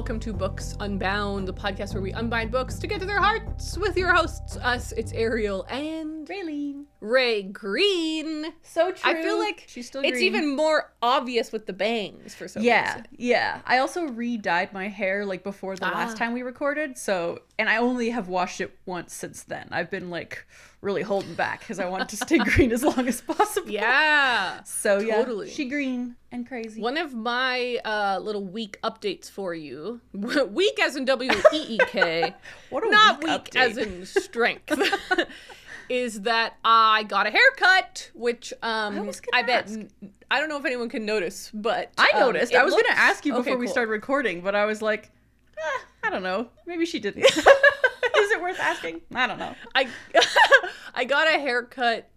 welcome to Books Unbound, the podcast where we unbind books to get to their hearts with your hosts. Us, it's Ariel and Raylene. Ray Green. So true. I feel like she's still it's green. even more obvious with the bangs for some reason. Yeah. I also re-dyed my hair like before the last time we recorded, and I only have washed it once since then. I've been like really holding back because I want it to stay green as long as possible. Yeah. So yeah, totally. She green and crazy. One of my little week updates for you, week as in W-E-E-K, What a not week week update. as in strength, is that I got a haircut, which I bet, I don't know if anyone can notice, but I noticed. I was going to ask you before okay, we cool. started recording, but I was like, I don't know. Maybe she didn't. Is it worth asking? I don't know. I got a haircut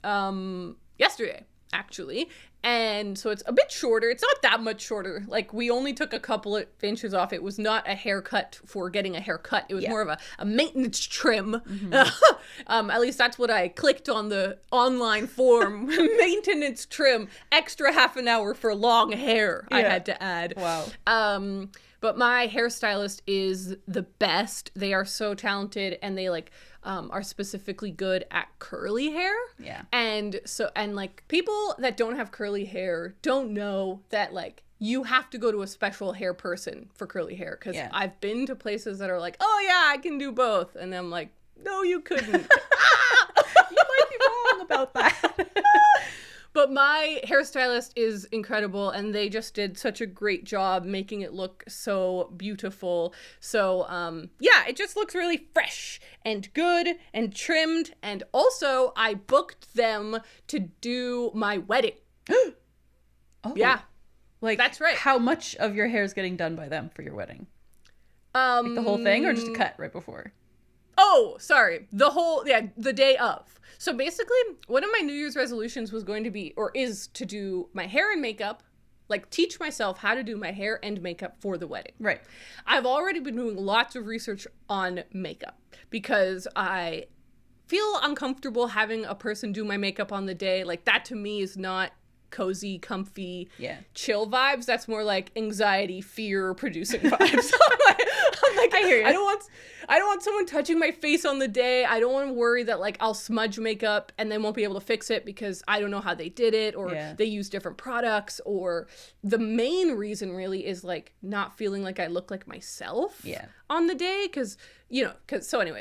yesterday, actually. And so it's a bit shorter. It's not that much shorter. Like, we only took a couple of inches off. It was not a haircut for getting a haircut. It was more of a maintenance trim. Mm-hmm. At least that's what I clicked on the online form. Maintenance trim. Extra half an hour for long hair, I had to add. Wow. But my hairstylist is the best. They are so talented, and they are specifically good at curly hair. Yeah. And like, people that don't have curly hair don't know that like you have to go to a special hair person for curly hair. Because I've been to places that are like, oh yeah, I can do both, and I'm like, no, you couldn't. You might be wrong about that. But my hairstylist is incredible, and they just did such a great job making it look so beautiful. So, it just looks really fresh and good and trimmed. And also, I booked them to do my wedding. Oh. Yeah. Like, that's right. How much of your hair is getting done by them for your wedding? Like the whole thing, or just a cut right before? Oh, sorry. The day of. So basically, one of my New Year's resolutions was going to be, or is, to do my hair and makeup, like teach myself how to do my hair and makeup for the wedding. Right. I've already been doing lots of research on makeup because I feel uncomfortable having a person do my makeup on the day. Like, that to me is not cozy, comfy, chill vibes. That's more like anxiety, fear producing vibes. I'm like, I hear you. I don't want someone touching my face on the day. I don't want to worry that like I'll smudge makeup and they won't be able to fix it because I don't know how they did it, or they use different products, or the main reason really is like not feeling like I look like myself on the day.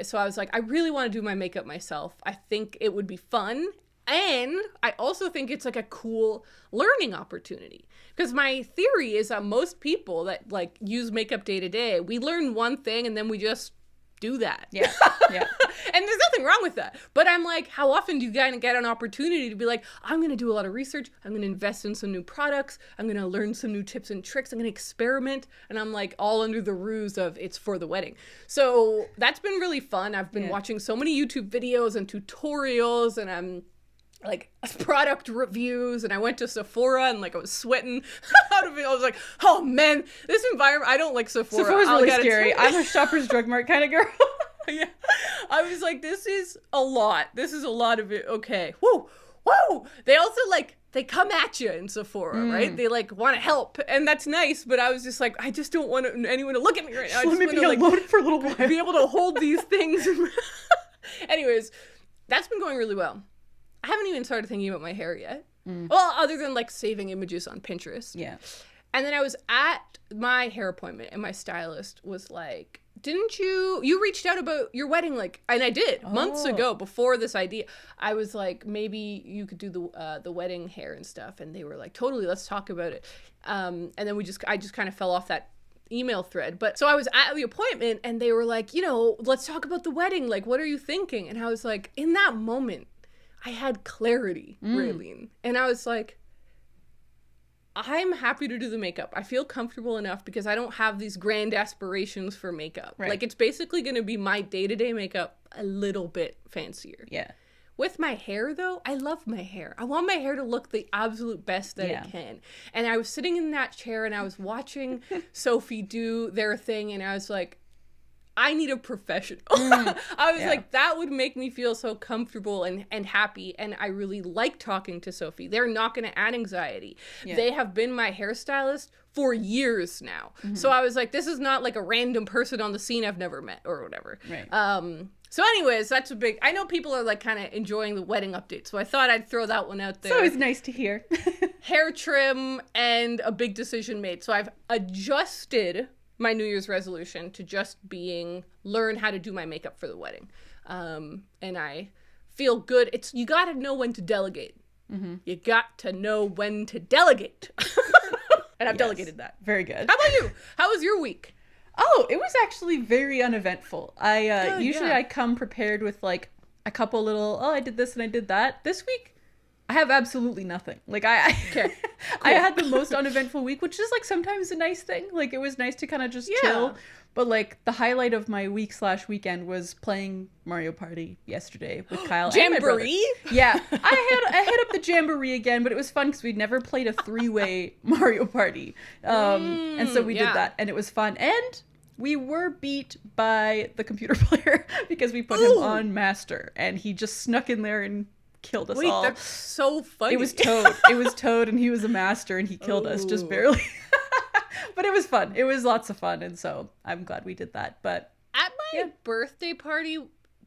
So I was like, I really want to do my makeup myself. I think it would be fun. And I also think it's like a cool learning opportunity, because my theory is that most people that like use makeup day to day, we learn one thing and then we just do that. Yeah. And there's nothing wrong with that. But I'm like, how often do you kind of get an opportunity to be like, I'm going to do a lot of research. I'm going to invest in some new products. I'm going to learn some new tips and tricks. I'm going to experiment. And I'm like, all under the ruse of it's for the wedding. So that's been really fun. I've been watching so many YouTube videos and tutorials, and I'm like product reviews, and I went to Sephora and like I was sweating out of it. I was like, oh man, this environment, I don't like Sephora. Sephora's really scary. I'm a Shoppers Drug Mart kind of girl. Yeah. I was like, this is a lot. This is a lot of it. Okay. Whoa. They also like, they come at you in Sephora, right? They like want to help, and that's nice, but I was just like, I just don't want anyone to look at me right now. I Let me just be want to alone like for a little while. be able to hold these things. Anyways, that's been going really well. I haven't even started thinking about my hair yet. Well, other than like saving images on Pinterest. Yeah. And then I was at my hair appointment, and my stylist was like, didn't you reached out about your wedding, like, and I did months ago before this idea. I was like, maybe you could do the wedding hair and stuff. And they were like, totally, let's talk about it. And then I just kind of fell off that email thread. But so I was at the appointment, and they were like, let's talk about the wedding. Like, what are you thinking? And I was like, in that moment, I had clarity, Raylene. And I was like, I'm happy to do the makeup. I feel comfortable enough because I don't have these grand aspirations for makeup. Right. Like, it's basically going to be my day-to-day makeup a little bit fancier. Yeah. With my hair, though, I love my hair. I want my hair to look the absolute best that it can. And I was sitting in that chair, and I was watching Sophie do their thing, and I was like, I need a professional. I was like, that would make me feel so comfortable and happy. And I really like talking to Sophie. They're not going to add anxiety. Yeah. They have been my hairstylist for years now. So I was like, this is not like a random person on the scene I've never met or whatever. Right. So anyways, that's a big, I know people are like kind of enjoying the wedding update. So I thought I'd throw that one out there. It's always nice to hear. Hair trim and a big decision made. So I've adjusted my New Year's resolution to just learn how to do my makeup for the wedding. And I feel good. You got to know when to delegate. You got to know when to delegate. And I've delegated that. Very good. How about you? How was your week? Oh, it was actually very uneventful. I come prepared with like a couple little, I did this and I did that. This week, I have absolutely nothing. Like I had the most uneventful week, which is like sometimes a nice thing. Like it was nice to kind of just chill. But like the highlight of my week/weekend was playing Mario Party yesterday with Kyle and my brother. Jamboree? Yeah, I hit up the Jamboree again, but it was fun because we'd never played a 3-way Mario Party, and so we did that, and it was fun. And we were beat by the computer player because we put him on master, and he just snuck in there and killed us all. That's so funny. It was Toad. It was Toad, and he was a master, and he killed us just barely. But it was fun. It was lots of fun, and so I'm glad we did that. But at my birthday party,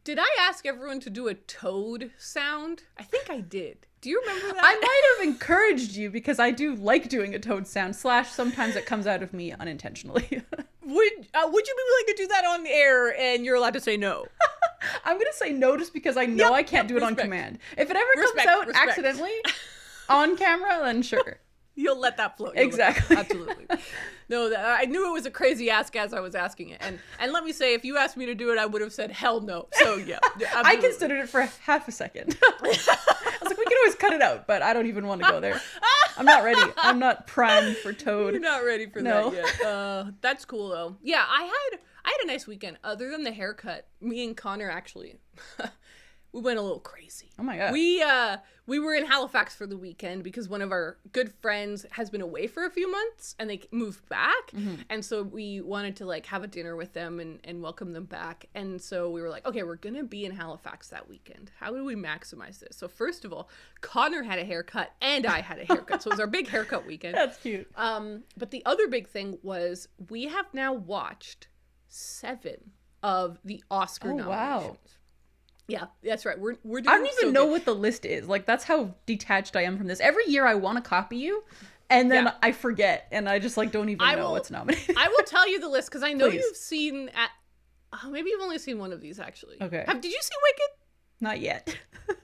did I ask everyone to do a Toad sound? I think I did. Do you remember that? I might have encouraged you because I do like doing a Toad sound. / sometimes it comes out of me unintentionally. Would you be willing to do that on air and you're allowed to say no? I'm going to say no just because I know I can't do it on command. If it ever comes out accidentally on camera, then sure. You'll let that float. Exactly. Absolutely. No, I knew it was a crazy ask as I was asking it. And let me say, if you asked me to do it, I would have said hell no. So yeah. I considered it for half a second. I was like, we can always cut it out, but I don't even want to go there. I'm not ready. I'm not primed for Toad. You're not ready for that yet. That's cool though. Yeah, I had a nice weekend. Other than the haircut, me and Connor actually we went a little crazy. Oh my god. We were in Halifax for the weekend because one of our good friends has been away for a few months and they moved back. And so we wanted to like have a dinner with them and welcome them back. And so we were like, okay, we're going to be in Halifax that weekend. How do we maximize this? So first of all, Connor had a haircut and I had a haircut. So it was our big haircut weekend. That's cute. But the other big thing was we have now watched 7 of the Oscar nominations. Wow. Yeah, that's right. We're doing I don't even know what the list is. Like, that's how detached I am from this. Every year I want to copy you, and then I forget, and I just, like, don't even know what's nominated. I will tell you the list, because I know you've seen... maybe you've only seen one of these, actually. Okay. Did you see Wicked? Not yet.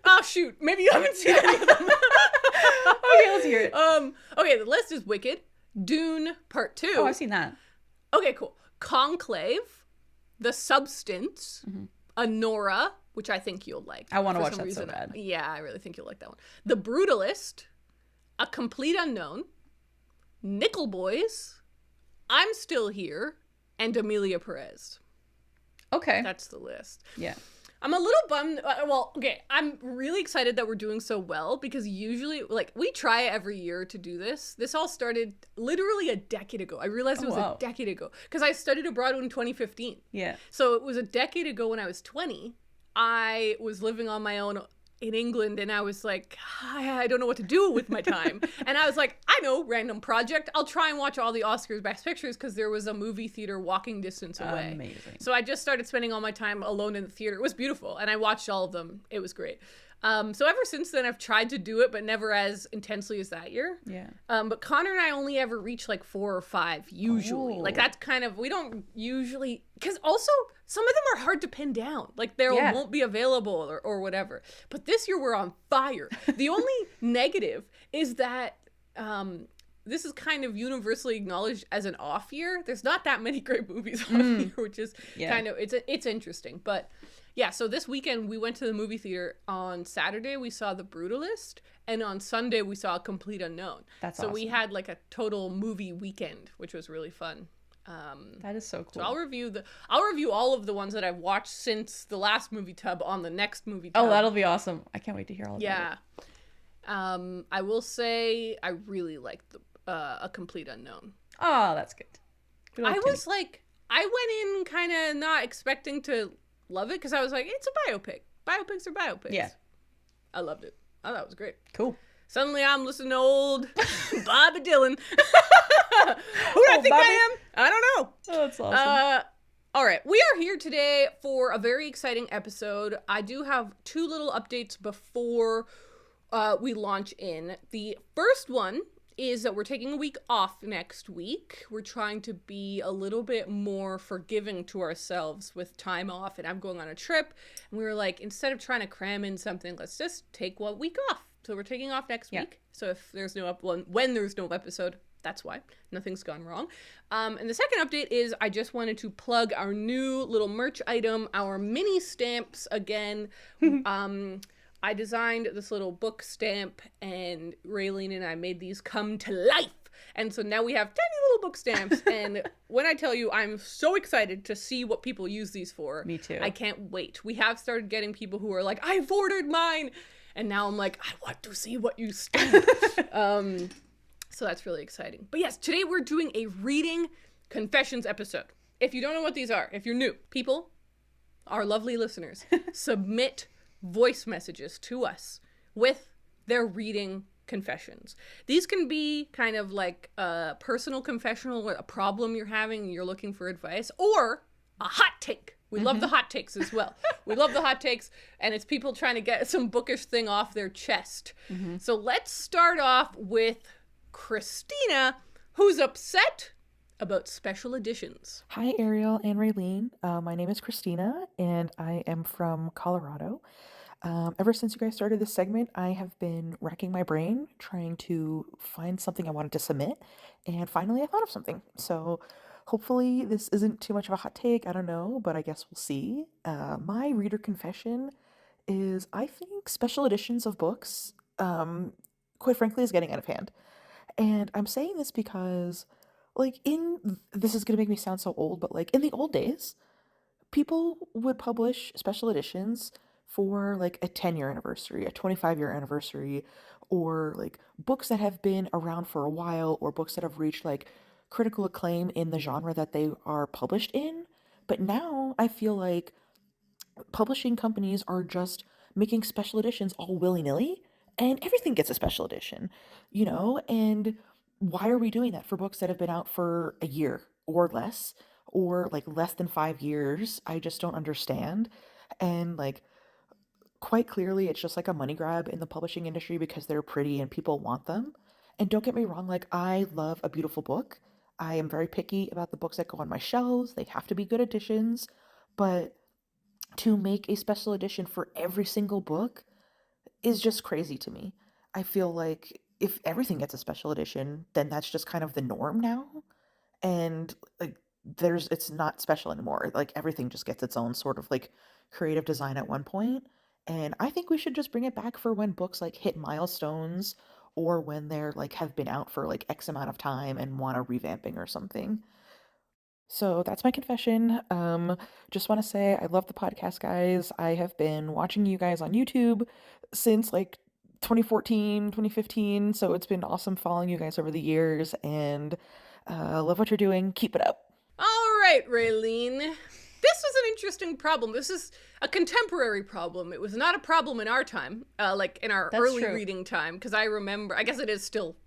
Oh, shoot. Maybe you haven't seen any of them. Okay, let's hear it. Okay, the list is Wicked, Dune Part 2. Oh, I've seen that. Okay, cool. Conclave, The Substance, Anora, which I think you'll like. I want to watch that so bad. Yeah, I really think you'll like that one. The Brutalist, A Complete Unknown, Nickel Boys, I'm Still Here, and Amelia Perez. Okay. That's the list. Yeah. I'm a little bummed. I'm really excited that we're doing so well because usually, like, we try every year to do this. This all started literally a decade ago. I realized it was a decade ago because I studied abroad in 2015. Yeah. So it was a decade ago when I was 20. I was living on my own in England and I was like, I don't know what to do with my time. And I was like, I know, random project. I'll try and watch all the Oscars Best Pictures because there was a movie theater walking distance away. Amazing. So I just started spending all my time alone in the theater. It was beautiful. And I watched all of them. It was great. So ever since then, I've tried to do it, but never as intensely as that year. Yeah. But Connor and I only ever reach like 4 or 5 usually. Like that's kind of, we don't usually, because also some of them are hard to pin down. Like they won't be available or whatever. But this year we're on fire. The only negative is that this is kind of universally acknowledged as an off year. There's not that many great movies off year, which is kind of, it's interesting. But yeah, so this weekend we went to the movie theater. On Saturday we saw The Brutalist, and on Sunday we saw A Complete Unknown. That's awesome. We had like a total movie weekend, which was really fun. That is so cool. So I'll review all of the ones that I've watched since the last movie tub on the next movie tub. Oh, that'll be awesome. I can't wait to hear all about it. Yeah. I will say I really liked A Complete Unknown. Oh, that's good. I was like, I went in kind of not expecting to love it because I was like, it's a biopic. Biopics are biopics. Yeah. I loved it. I thought it was great. Cool. Suddenly I'm listening to old Bobby Dylan. Who do I think Bobby? I am? I don't know. Oh, that's awesome. All right. We are here today for a very exciting episode. I do have 2 little updates before we launch in. The first one is that we're taking a week off next week. We're trying to be a little bit more forgiving to ourselves with time off, and I'm going on a trip, and we were like, instead of trying to cram in something, let's just take 1 week off. So we're taking off next week. So if there's no when there's no episode, that's why. Nothing's gone wrong. And the second update is I just wanted to plug our new little merch item, our mini stamps again. I designed this little book stamp, and Raylene and I made these come to life. And so now we have tiny little book stamps. And when I tell you, I'm so excited to see what people use these for. Me too. I can't wait. We have started getting people who are like, I've ordered mine. And now I'm like, I want to see what you stamp. So that's really exciting. But yes, today we're doing a reading confessions episode. If you don't know what these are, if you're new, people, our lovely listeners, submit voice messages to us with their reading confessions. These can be kind of like a personal confessional or a problem you're having and you're looking for advice, or a hot take. We love the hot takes as well. We love the hot takes, and it's people trying to get some bookish thing off their chest. So let's start off with Christina, who's upset about special editions. Hi, Ariel and Raylene. My name is Christina, and I am from Colorado. Ever since you guys started this segment, I have been racking my brain trying to find something I wanted to submit, and finally I thought of something. So hopefully this isn't too much of a hot take, I don't know, but I guess we'll see. My reader confession is I think special editions of books, quite frankly, is getting out of hand. And I'm saying this because, like, this is going to make me sound so old, but like in the old days, people would publish special editions for like a 10-year anniversary, a 25-year anniversary, or like books that have been around for a while, or books that have reached like critical acclaim in the genre that they are published in. But now I feel like publishing companies are just making special editions all willy-nilly, and everything gets a special edition, and why are we doing that for books that have been out for a year or less, or like less than 5 years? I just don't understand. And like, quite clearly, it's just like a money grab in the publishing industry because they're pretty and people want them. And don't get me wrong, like, I love a beautiful book. I am very picky about the books that go on my shelves. They have to be good editions. But to make a special edition for every single book is just crazy to me. I feel like if everything gets a special edition, then that's just kind of the norm now. And like, it's not special anymore. Like, everything just gets its own sort of like creative design at one point. And I think we should just bring it back for when books like hit milestones, or when they're like have been out for like X amount of time and want a revamping or something. So that's my confession. Just want to say I love the podcast, guys. I have been watching you guys on YouTube since like 2014, 2015. So it's been awesome following you guys over the years, and love what you're doing. Keep it up. All right, Raylene. This was an interesting problem. This is a contemporary problem. It was not a problem in our time, like in our early reading time, because I remember, I guess it is still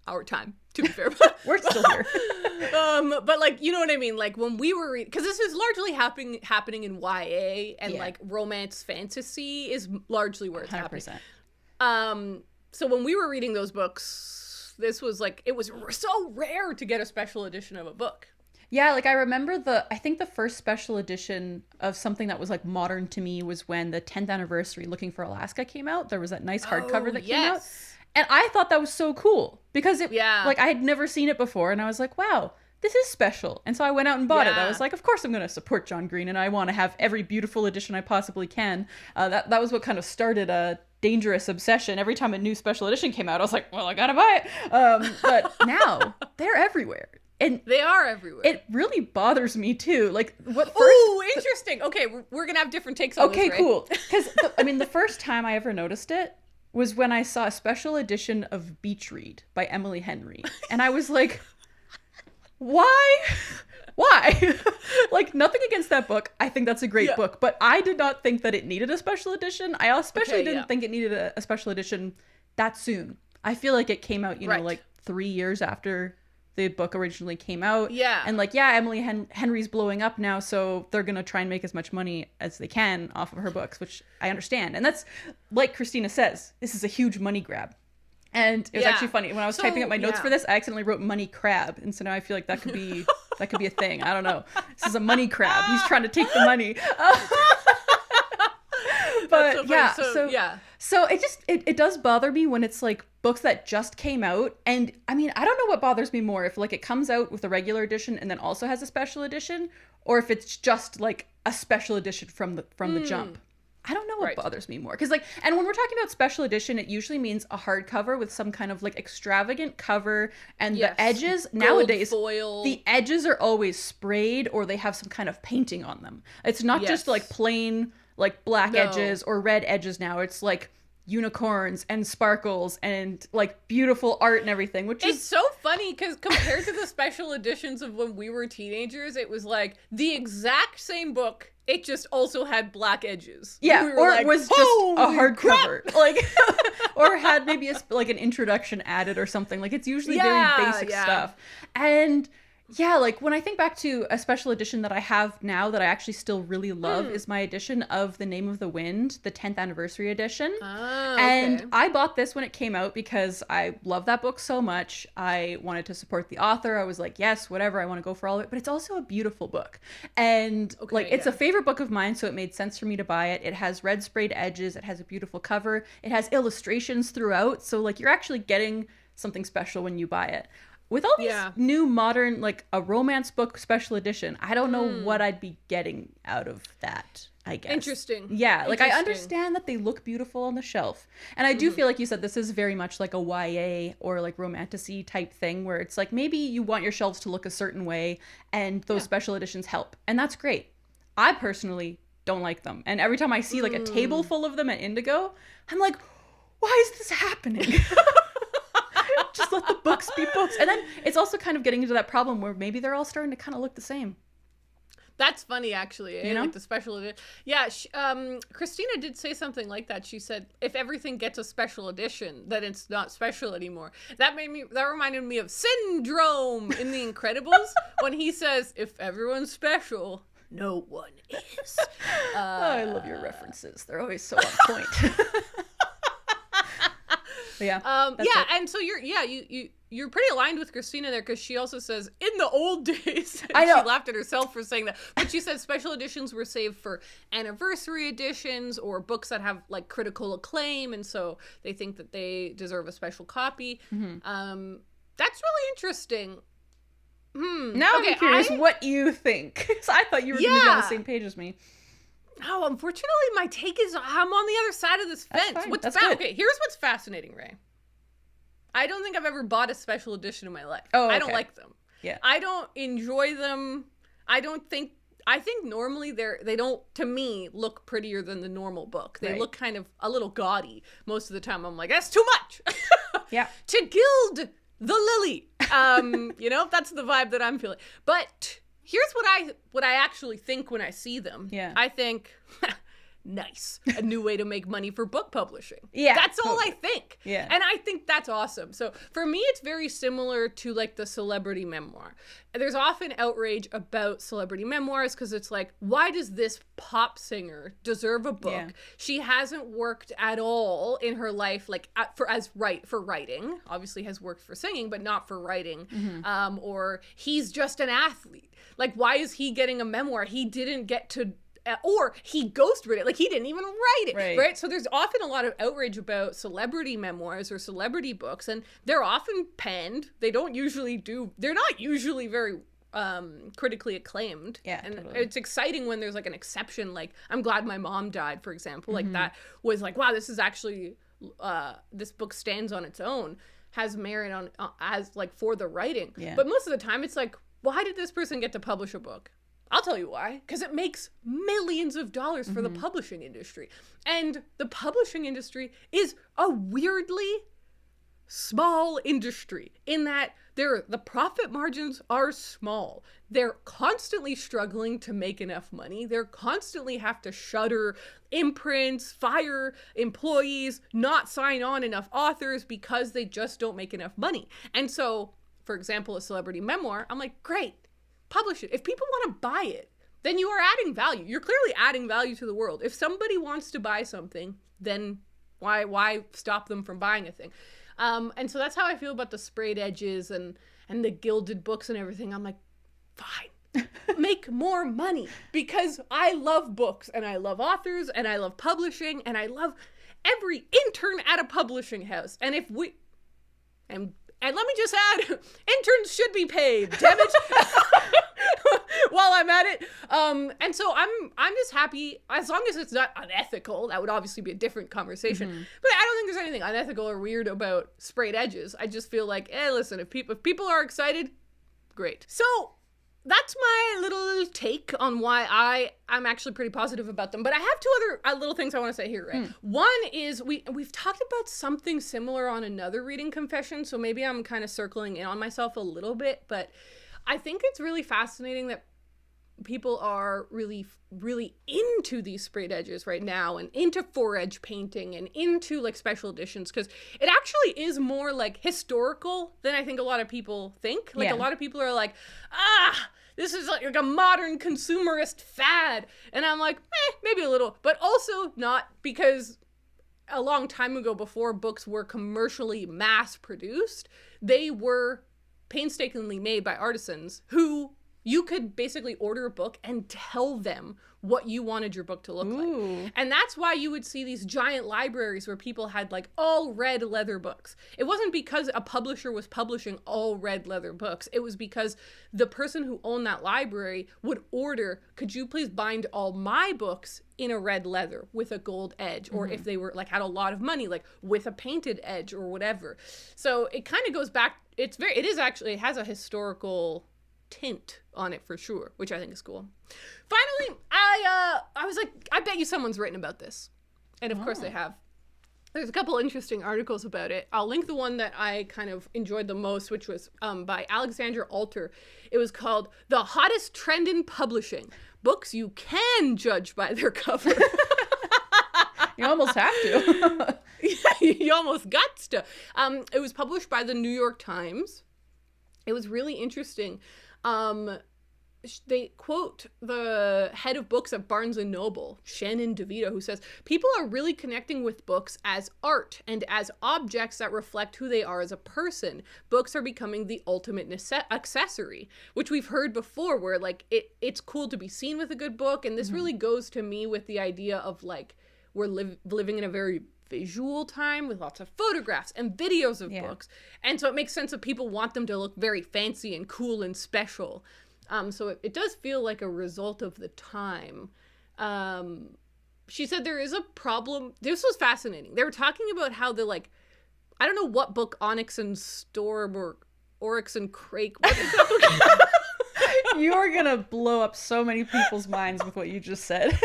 our time, to be fair. We're still here. But like, you know what I mean? Like when we were reading, because this is largely happening in YA, and like romance fantasy is largely where it's 100%. Happening. So when we were reading those books, this was like, it was so rare to get a special edition of a book. Yeah, like I remember I think the first special edition of something that was like modern to me was when the 10th anniversary Looking for Alaska came out. There was that nice hardcover that came out. And I thought that was so cool because like I had never seen it before, and I was like, wow, this is special. And so I went out and bought it. I was like, of course I'm going to support John Green, and I want to have every beautiful edition I possibly can. That was what kind of started a dangerous obsession. Every time a new special edition came out, I was like, well, I got to buy it. But now they're everywhere. And they are everywhere. It really bothers me too. Like what? Ooh, interesting. Okay, we're gonna have different takes on this. Okay, cool. Because the first time I ever noticed it was when I saw a special edition of Beach Read by Emily Henry, and I was like, why why? Like, nothing against that book. I think that's a great book, but I did not think that it needed a special edition. I especially didn't think it needed a special edition that soon. I feel like it came out, you know, like 3 years after the book originally came out. Yeah. And like, Emily Henry's blowing up now, so they're going to try and make as much money as they can off of her books, which I understand. And that's, like Christina says, this is a huge money grab. And it was actually funny. When I was typing up my notes for this, I accidentally wrote money crab. And so now I feel like that could be a thing. I don't know. This is a money crab. He's trying to take the money. But so it does bother me when it's like books that just came out. And I mean, I don't know what bothers me more, if like it comes out with a regular edition and then also has a special edition, or if it's just like a special edition from the jump. I don't know what bothers me more, because like, and when we're talking about special edition, it usually means a hardcover with some kind of like extravagant cover, and the edges nowadays, foil. The edges are always sprayed or they have some kind of painting on them. It's not just like plain like black edges or red edges now. It's like unicorns and sparkles and like beautiful art and everything, which is so funny because compared to the special editions of when we were teenagers, it was like the exact same book. It just also had black edges. Yeah, we or like, it was just a hardcover, like, or had maybe like an introduction added or something. Like, it's usually very basic stuff. And yeah, like when I think back to a special edition that I have now that I actually still really love is my edition of The Name of the Wind, the 10th anniversary edition. Oh, and I bought this when it came out because I love that book so much. I wanted to support the author. I was like, yes, whatever, I want to go for all of it. But it's also a beautiful book. And it's a favorite book of mine, so it made sense for me to buy it. It has red sprayed edges. It has a beautiful cover. It has illustrations throughout. So like, you're actually getting something special when you buy it. With all these new modern, like a romance book special edition, I don't know what I'd be getting out of that, I guess. Interesting. Yeah, like I understand that they look beautiful on the shelf. And I do feel like you said, this is very much like a YA or like romantasy type thing where it's like maybe you want your shelves to look a certain way and those special editions help. And that's great. I personally don't like them. And every time I see like a table full of them at Indigo, I'm like, why is this happening? Just let the books be books. And then it's also kind of getting into that problem where maybe they're all starting to kind of look the same. That's funny, actually. You know? Like the special edition. Yeah, Christina did say something like that. She said, if everything gets a special edition, then it's not special anymore. That reminded me of Syndrome in The Incredibles when he says, if everyone's special, no one is. I love your references. They're always so on point. And so you're pretty aligned with Christina there, because she also says in the old days, I know, she laughed at herself for saying that, but she said special editions were saved for anniversary editions or books that have like critical acclaim, and so they think that they deserve a special copy. That's really interesting. Now I'm curious what you think. So I thought you were going to be on the same page as me. No, unfortunately, my take is I'm on the other side of this fence. Okay, here's what's fascinating, Ray. I don't think I've ever bought a special edition in my life. Oh, okay. I don't like them. Yeah. I don't enjoy them. I think normally they don't, to me, look prettier than the normal book. They look kind of a little gaudy most of the time. I'm like, that's too much. Yeah. To gild the lily. That's the vibe that I'm feeling. But here's what I actually think when I see them. Yeah. I think, nice. A new way to make money for book publishing. Yeah. That's all I think. Yeah. And I think that's awesome. So for me, it's very similar to like the celebrity memoir. There's often outrage about celebrity memoirs because it's like, why does this pop singer deserve a book? Yeah. She hasn't worked at all in her life, like for writing. Obviously has worked for singing, but not for writing. Or he's just an athlete. Like, why is he getting a memoir? He didn't get to, or he ghostwrote it. Like, he didn't even write it, right? So there's often a lot of outrage about celebrity memoirs or celebrity books, and they're often penned. They're not usually very critically acclaimed. Yeah, and totally. It's exciting when there's like an exception, like I'm Glad My Mom Died, for example. Like that was like, wow, this is actually this book stands on its own, has merit on as like for the writing. Yeah. But most of the time it's like, why did this person get to publish a book? I'll tell you why. Because it makes millions of dollars for the publishing industry. And the publishing industry is a weirdly small industry in that the profit margins are small. They're constantly struggling to make enough money. They're constantly have to shutter imprints, fire employees, not sign on enough authors because they just don't make enough money. And so, for example, a celebrity memoir, I'm like, great, publish it. If people want to buy it, then you are adding value. You're clearly adding value to the world. If somebody wants to buy something, then why stop them from buying a thing? And so that's how I feel about the sprayed edges and the gilded books and everything. I'm like, fine, make more money, because I love books and I love authors and I love publishing and I love every intern at a publishing house. And if we, and let me just add, interns should be paid, damn it. While I'm at it. And so I'm just happy, as long as it's not unethical. That would obviously be a different conversation. But I don't think there's anything unethical or weird about sprayed edges. I just feel like, listen, if people are excited, great. So that's my little take on why I'm actually pretty positive about them. But I have two other little things I want to say here, right? One is we've talked about something similar on another reading confession, so maybe I'm kind of circling in on myself a little bit, but I think it's really fascinating that people are really, really into these sprayed edges right now and into 4-edge painting and into like special editions, because it actually is more like historical than I think a lot of people think. Like a lot of people are like, this is like a modern consumerist fad. And I'm like, maybe a little, but also not, because a long time ago, before books were commercially mass produced, they were painstakingly made by artisans who you could basically order a book and tell them what you wanted your book to look like. And that's why you would see these giant libraries where people had like all red leather books. It wasn't because a publisher was publishing all red leather books. It was because the person who owned that library would order, could you please bind all my books in a red leather with a gold edge? Or if they were like had a lot of money, like with a painted edge or whatever. So it kind of goes back, it has a historical tint on it for sure, which I think is cool. Finally, I was like, I bet you someone's written about this. And of course they have. There's a couple interesting articles about it. I'll link the one that I kind of enjoyed the most, which was by Alexandra Alter. It was called The Hottest Trend in Publishing, Books You Can Judge by Their Cover. You almost have to. You almost got to. It was published by the New York Times. It was really interesting. They quote the head of books at Barnes & Noble, Shannon DeVito, who says, people are really connecting with books as art and as objects that reflect who they are as a person. Books are becoming the ultimate accessory, which we've heard before, where like it's cool to be seen with a good book. And this really goes to me with the idea of like, we're living in a very visual time with lots of photographs and videos of books. And so it makes sense that people want them to look very fancy and cool and special. So it does feel like a result of the time. She said there is a problem. This was fascinating. They were talking about how the like, I don't know what book Onyx and Storm or Oryx and Crake. What is that book? You're going to blow up so many people's minds with what you just said.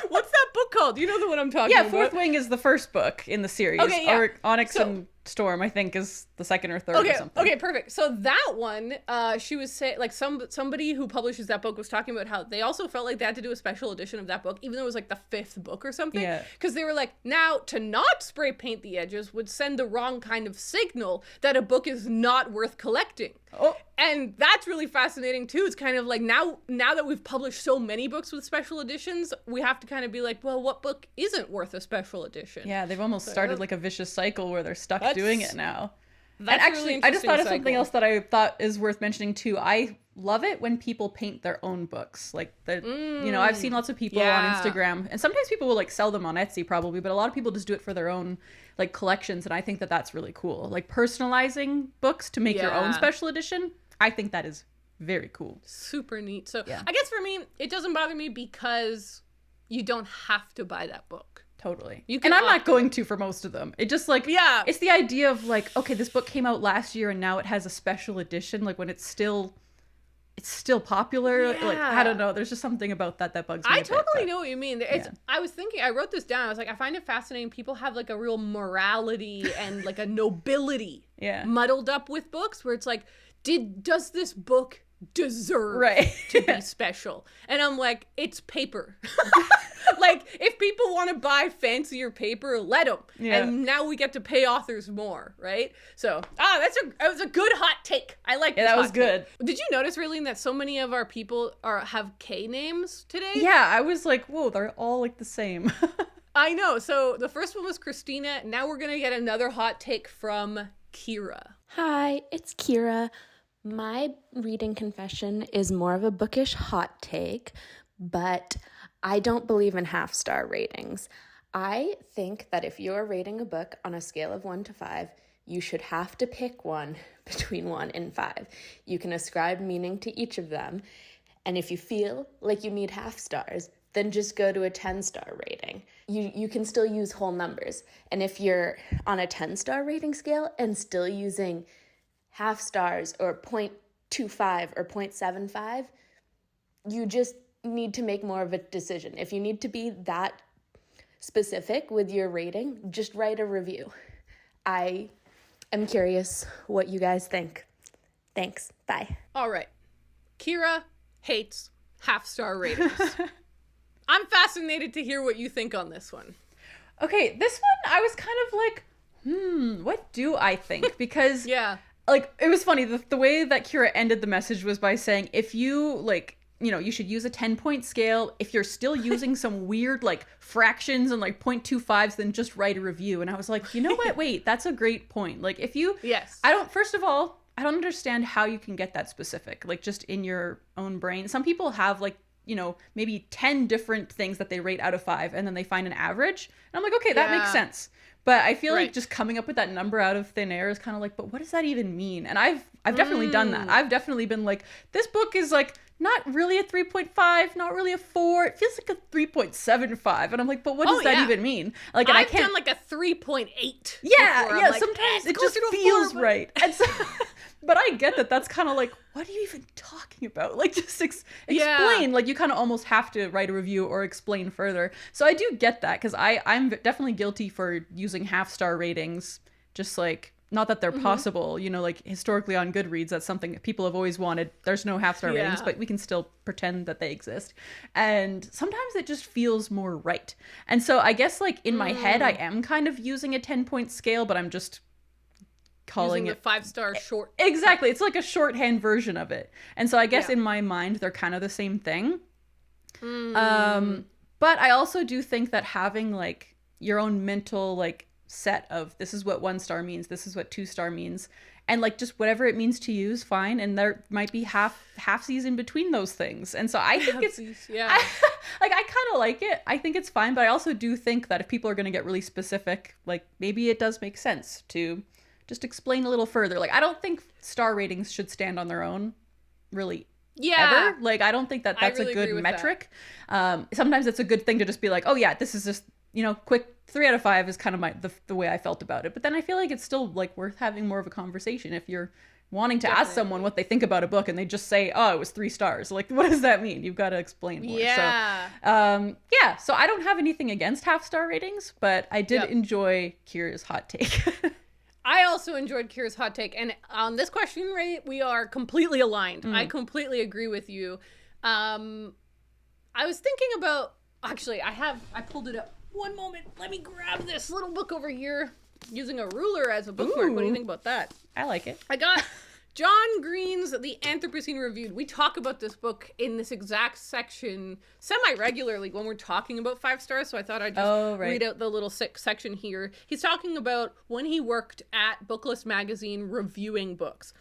What's that book called? Do you know the one I'm talking about? Yeah, Fourth Wing is the first book in the series. Okay, yeah. Or Onyx and Storm, I think, is the second or third or something. Okay, perfect. So that one, she was saying, like somebody who publishes that book was talking about how they also felt like they had to do a special edition of that book, even though it was like the 5th book or something. Yeah. Because they were like, now to not spray paint the edges would send the wrong kind of signal that a book is not worth collecting. Oh. And that's really fascinating too. It's kind of like now that we've published so many books with special editions, we have to kind of be like, well, what book isn't worth a special edition? Yeah, they've almost started like a vicious cycle where they're stuck doing it now. That's and actually, really I just thought of something else that I thought is worth mentioning too. I love it when people paint their own books. Like I've seen lots of people on Instagram, and sometimes people will like sell them on Etsy probably, but a lot of people just do it for their own like collections, and I think that that's really cool. Like personalizing books to make your own special edition. I think that is very cool. Super neat. So I guess for me, it doesn't bother me because you don't have to buy that book. Totally. And I'm not going to for most of them. It just like, it's the idea of like, okay, this book came out last year and now it has a special edition. Like when it's still it's still popular. Yeah. Like, I don't know. There's just something about that bugs me. I totally know what you mean. I was thinking, I wrote this down. I was like, I find it fascinating. People have like a real morality and like a nobility muddled up with books where it's like, does this book deserve to be special? And I'm like, it's paper. Like, if people want to buy fancier paper, let them. Yeah. And now we get to pay authors more, right? So, that was a good hot take. I like this. Yeah, that was good. Did you notice, Raylene, that so many of our people have K names today? Yeah, I was like, whoa, they're all like the same. I know. So the first one was Christina. Now we're going to get another hot take from Kira. Hi, it's Kira. My reading confession is more of a bookish hot take, but I don't believe in half-star ratings. I think that if you're rating a book on a scale of 1 to 5, you should have to pick one between 1 and 5. You can ascribe meaning to each of them, and if you feel like you need half stars, then just go to a 10-star rating. You can still use whole numbers, and if you're on a 10-star rating scale and still using half stars or 0.25 or 0.75, you just need to make more of a decision. If you need to be that specific with your rating, just write a review. I am curious what you guys think. Thanks. Bye. All right. Kira hates half-star ratings. I'm fascinated to hear what you think on this one. Okay, this one I was kind of like, what do I think? Because like, it was funny, the way that Kira ended the message was by saying, if you, like, you know, you should use a 10-point scale. If you're still using some weird, like, fractions and, like, 0.25s, then just write a review. And I was like, you know what? Wait, that's a great point. Like, if you... Yes. First of all, I don't understand how you can get that specific, like, just in your own brain. Some people have, like, you know, maybe 10 different things that they rate out of 5, and then they find an average. And I'm like, okay, that makes sense. But I feel like just coming up with that number out of thin air is kind of like, but what does that even mean? And I've definitely done that. I've definitely been like, this book is like not really a 3.5, not really a 4. It feels like a 3.75. And I'm like, but what does that even mean? Like, and I've done like a 3.8. Yeah, yeah. Like, sometimes it just feels right. And so, but I get that. That's kind of like, what are you even talking about? Like, just explain. Like, you kind of almost have to write a review or explain further. So I do get that, because I'm definitely guilty for using half-star ratings. Just like, not that they're possible, you know, like historically on Goodreads, that's something that people have always wanted. There's no half-star ratings, but we can still pretend that they exist. And sometimes it just feels more right. And so I guess, like, in my head, I am kind of using a 10-point scale, but I'm just calling using it the 5-star short. Exactly. It's like a shorthand version of it. And so I guess in my mind, they're kind of the same thing. But I also do think that having, like, your own mental, like, set of this is what 1 star means, this is what 2 star means, and like just whatever it means to you is fine, and there might be half-seas in between those things. And so I think it's I kind of like it. I think it's fine, but I also do think that if people are going to get really specific, like, maybe it does make sense to just explain a little further. Like, I don't think star ratings should stand on their own, really. Ever. Like, I don't think that that's really a good metric. Sometimes it's a good thing to just be like, oh yeah, this is just, you know, quick 3 out of 5 is kind of the way I felt about it. But then I feel like it's still, like, worth having more of a conversation if you're wanting to ask someone what they think about a book and they just say, oh, it was 3 stars. Like, what does that mean? You've got to explain more. So I don't have anything against half-star ratings, but I did enjoy Kira's hot take. I also enjoyed Kira's hot take, and on this question, Ray, we are completely aligned. I completely agree with you. I was thinking about, actually, I pulled it up. One moment, let me grab this little book over here, using a ruler as a bookmark. What do you think about that? I like it. I got John Green's The Anthropocene Reviewed. We talk about this book in this exact section semi-regularly when we're talking about 5 stars, so I thought I'd just read out the little section here. He's talking about when he worked at Booklist magazine reviewing books.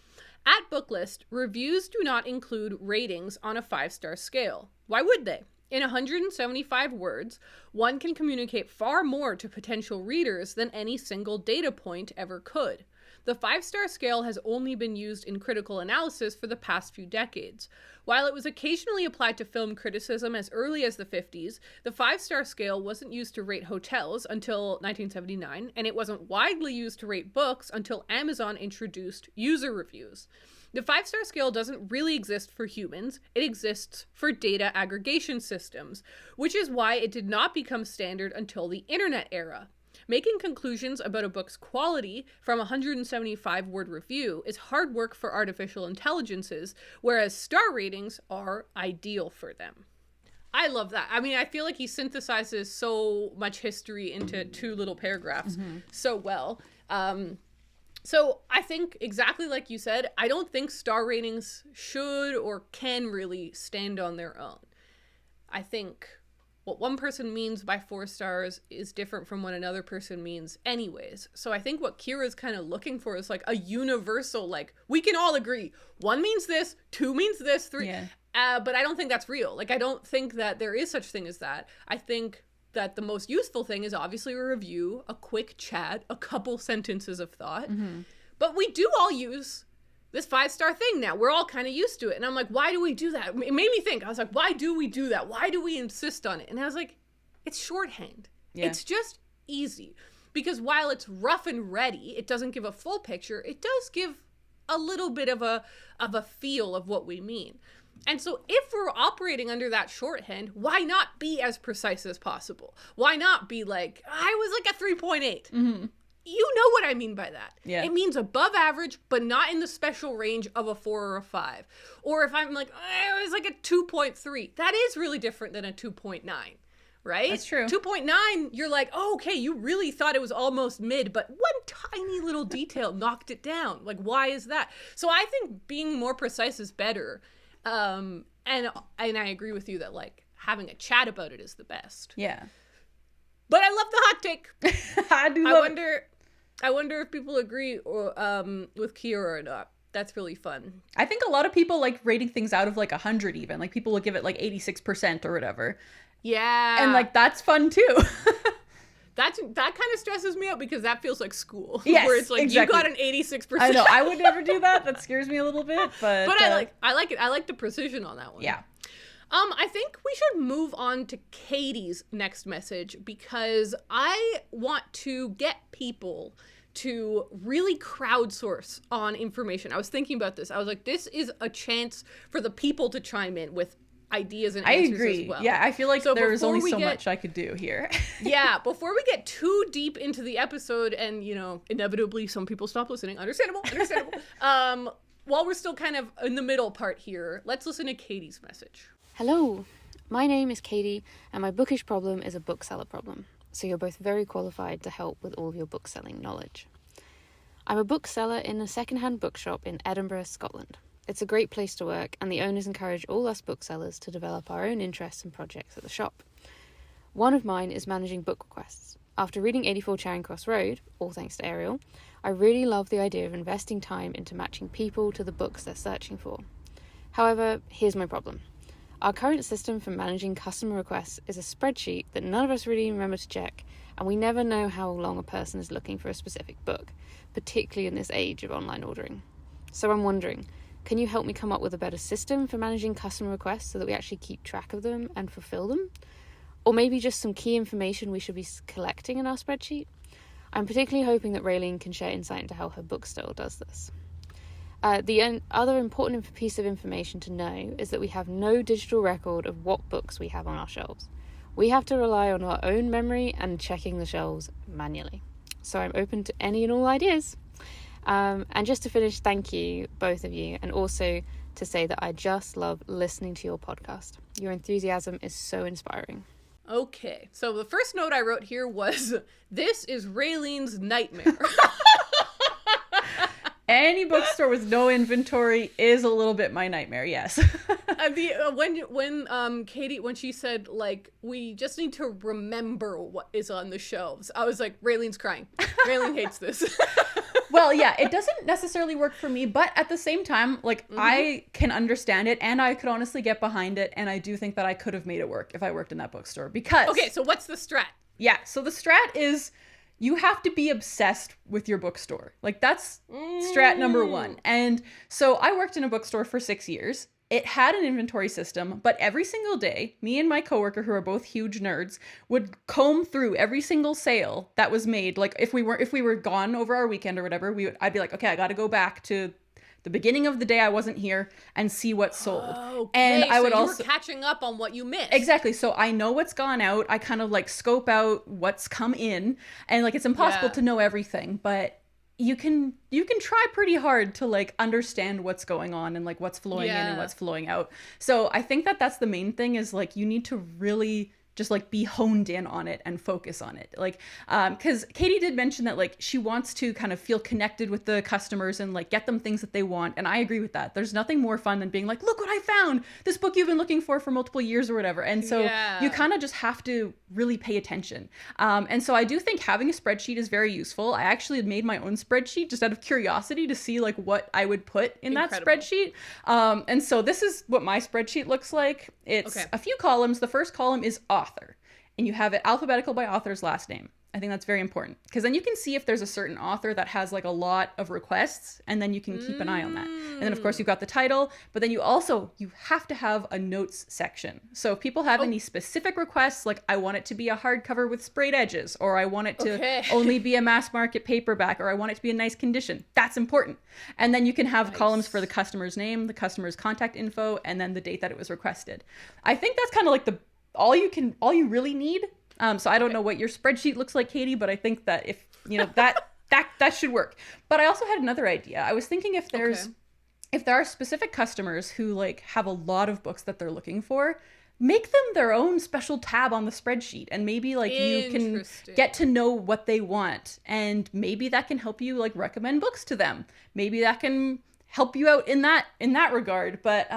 At Booklist, reviews do not include ratings on a 5-star scale. Why would they? In 175 words, one can communicate far more to potential readers than any single data point ever could. The 5-star scale has only been used in critical analysis for the past few decades. While it was occasionally applied to film criticism as early as the 50s, the 5-star scale wasn't used to rate hotels until 1979, and it wasn't widely used to rate books until Amazon introduced user reviews. The 5-star scale doesn't really exist for humans, it exists for data aggregation systems, which is why it did not become standard until the internet era. Making conclusions about a book's quality from a 175-word review is hard work for artificial intelligences, whereas star ratings are ideal for them. I love that. I mean, I feel like he synthesizes so much history into 2 little paragraphs so well. So I think, exactly like you said, I don't think star ratings should or can really stand on their own. I think what one person means by 4 stars is different from what another person means anyways. So I think what Kira's kind of looking for is like a universal, like, we can all agree 1 means this, 2 means this, 3. Yeah. But I don't think that's real. Like, I don't think that there is such thing as that. I think that the most useful thing is obviously a review, a quick chat, a couple sentences of thought. But we do all use this 5-star thing now. We're all kind of used to it. And I'm like, why do we do that? It made me think. I was like, why do we do that? Why do we insist on it? And I was like, it's shorthand. Yeah. It's just easy. Because while it's rough and ready, it doesn't give a full picture. It does give a little bit of a feel of what we mean. And so if we're operating under that shorthand, why not be as precise as possible? Why not be like, I was like a 3.8. You know what I mean by that. Yeah. It means above average, but not in the special range of a 4 or a 5. Or if I'm like, it was like a 2.3. That is really different than a 2.9, right? That's true. 2.9, you're like, oh, okay, you really thought it was almost mid, but one tiny little detail knocked it down. Like, why is that? So I think being more precise is better. And I agree with you that, like, having a chat about it is the best. Yeah. But I love the hot take. I wonder if people agree or with Kira or not. That's really fun. I think a lot of people like rating things out of like 100 even. Like people will give it like 86% or whatever. Yeah. And like that's fun too. That kind of stresses me out because that feels like school. Yes, where it's like exactly. You got an 86%. I know. I would never do that. That scares me a little bit, but I like it. I like the precision on that one. Yeah. I think we should move on to Katie's next message because I want to get people to really crowdsource on information. I was thinking about this. I was like, this is a chance for the people to chime in with ideas and answers. I agree. As well. Yeah, I feel like there's only so much I could do here. Yeah, before we get too deep into the episode and, inevitably some people stop listening. Understandable. While we're still kind of in the middle part here, let's listen to Katie's message. Hello, my name is Katie, and my bookish problem is a bookseller problem, so you're both very qualified to help with all of your bookselling knowledge. I'm a bookseller in a second-hand bookshop in Edinburgh, Scotland. It's a great place to work, and the owners encourage all us booksellers to develop our own interests and projects at the shop. One of mine is managing book requests. After reading 84 Charing Cross Road, all thanks to Ariel, I really love the idea of investing time into matching people to the books they're searching for. However, here's my problem. Our current system for managing customer requests is a spreadsheet that none of us really remember to check, and we never know how long a person is looking for a specific book, particularly in this age of online ordering. So I'm wondering, can you help me come up with a better system for managing customer requests so that we actually keep track of them and fulfill them? Or maybe just some key information we should be collecting in our spreadsheet? I'm particularly hoping that Raylene can share insight into how her bookstore does this. The other important piece of information to know is that we have no digital record of what books we have on our shelves. We have to rely on our own memory and checking the shelves manually. So I'm open to any and all ideas. And just to finish, thank you, both of you, and also to say that I just love listening to your podcast. Your enthusiasm is so inspiring. Okay, so the first note I wrote here was, this is Raylene's nightmare. Any bookstore with no inventory is a little bit my nightmare, yes. When Katie, when she said, like, we just need to remember what is on the shelves, I was like, Raylene's crying. Raylene hates this. Well, yeah, it doesn't necessarily work for me, but at the same time, like, I can understand it, and I could honestly get behind it, and I do think that I could have made it work if I worked in that bookstore, because... Okay, so what's the strat? Yeah, so the strat is... you have to be obsessed with your bookstore. Like that's strat number one. And so I worked in a bookstore for 6 years. It had an inventory system, but every single day, me and my coworker, who are both huge nerds, would comb through every single sale that was made. Like if we were gone over our weekend or whatever, I'd be like, okay, I got to go back to the beginning of the day I wasn't here and see what sold. Okay, and I would so you also were catching up on what you missed. Exactly. So I know what's gone out. I kind of like scope out what's come in, and like it's impossible to know everything, but you can try pretty hard to like understand what's going on and like what's flowing in and what's flowing out. So I think that that's the main thing, is like you need to really just like be honed in on it and focus on it. Like, because Katie did mention that like she wants to kind of feel connected with the customers and like get them things that they want. And I agree with that. There's nothing more fun than being like, look what I found, this book you've been looking for multiple years or whatever. And so you kind of just have to really pay attention. And so I do think having a spreadsheet is very useful. I actually had made my own spreadsheet just out of curiosity to see like what I would put in that spreadsheet. And so this is what my spreadsheet looks like. It's a few columns. The first column is author, and you have it alphabetical by author's last name. I think that's very important, because then you can see if there's a certain author that has like a lot of requests, and then you can keep an eye on that. And then of course you've got the title, but then you have to have a notes section. So if people have any specific requests, like I want it to be a hardcover with sprayed edges, or I want it to only be a mass market paperback, or I want it to be in nice condition, that's important. And then you can have columns for the customer's name, the customer's contact info, and then the date that it was requested. I think that's kind of like all you really need. So I don't know what your spreadsheet looks like, Katie, but I think that if, you know, that should work. But I also had another idea. I was thinking if there are specific customers who like have a lot of books that they're looking for, make them their own special tab on the spreadsheet, and maybe like you can get to know what they want, and maybe that can help you like recommend books to them. Maybe that can help you out in that regard. But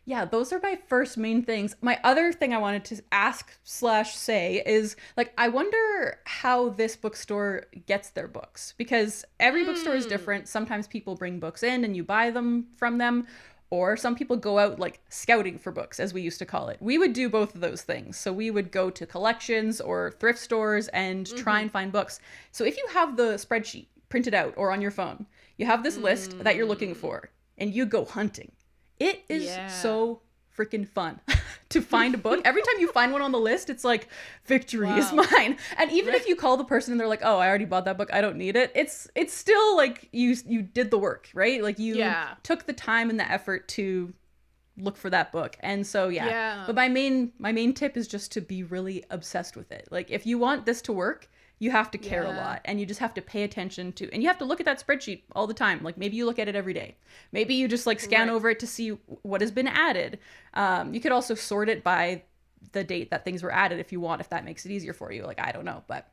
yeah, those are my first main things. My other thing I wanted to ask/say is, like, I wonder how this bookstore gets their books, because every bookstore is different. Sometimes people bring books in and you buy them from them, or some people go out like scouting for books, as we used to call it. We would do both of those things. So we would go to collections or thrift stores and try and find books. So if you have the spreadsheet printed out or on your phone, you have this list that you're looking for, and you go hunting. It is so freaking fun to find a book. Every time you find one on the list, it's like, victory is mine. And even if you call the person and they're like, oh, I already bought that book, I don't need it, it's still like you did the work, right? Like you took the time and the effort to look for that book. And so but my main tip is just to be really obsessed with it. Like if you want this to work, you have to care a lot, and you just have to pay attention to, and you have to look at that spreadsheet all the time. Like maybe you look at it every day. Maybe you just like scan over it to see what has been added. You could also sort it by the date that things were added if you want, if that makes it easier for you. Like, I don't know, but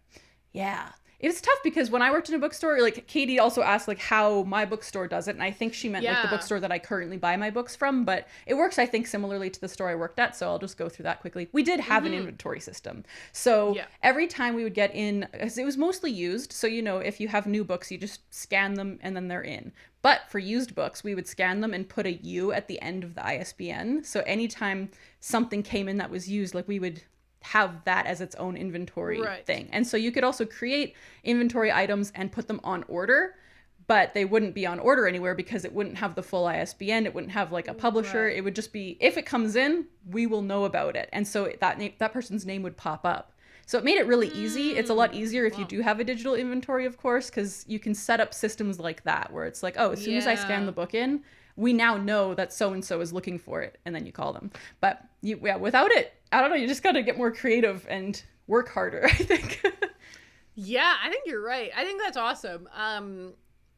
yeah. It's tough because when I worked in a bookstore, like Katie also asked like how my bookstore does it. And I think she meant like the bookstore that I currently buy my books from, but it works, I think, similarly to the store I worked at. So I'll just go through that quickly. We did have an inventory system. So every time we would get in, it was mostly used. So, you know, if you have new books, you just scan them and then they're in. But for used books, we would scan them and put a U at the end of the ISBN. So anytime something came in that was used, like we would have that as its own inventory thing. And so you could also create inventory items and put them on order, but they wouldn't be on order anywhere because it wouldn't have the full ISBN. It wouldn't have like a publisher. It would just be, if it comes in, we will know about it. And so that person's name would pop up. So it made it really easy. It's a lot easier if you do have a digital inventory, of course, because you can set up systems like that where it's like, oh, as soon as I scan the book in, we now know that so-and-so is looking for it, and then you call them. But without it, I don't know, you just got to get more creative and work harder, I think. Yeah, I think you're right. I think that's awesome.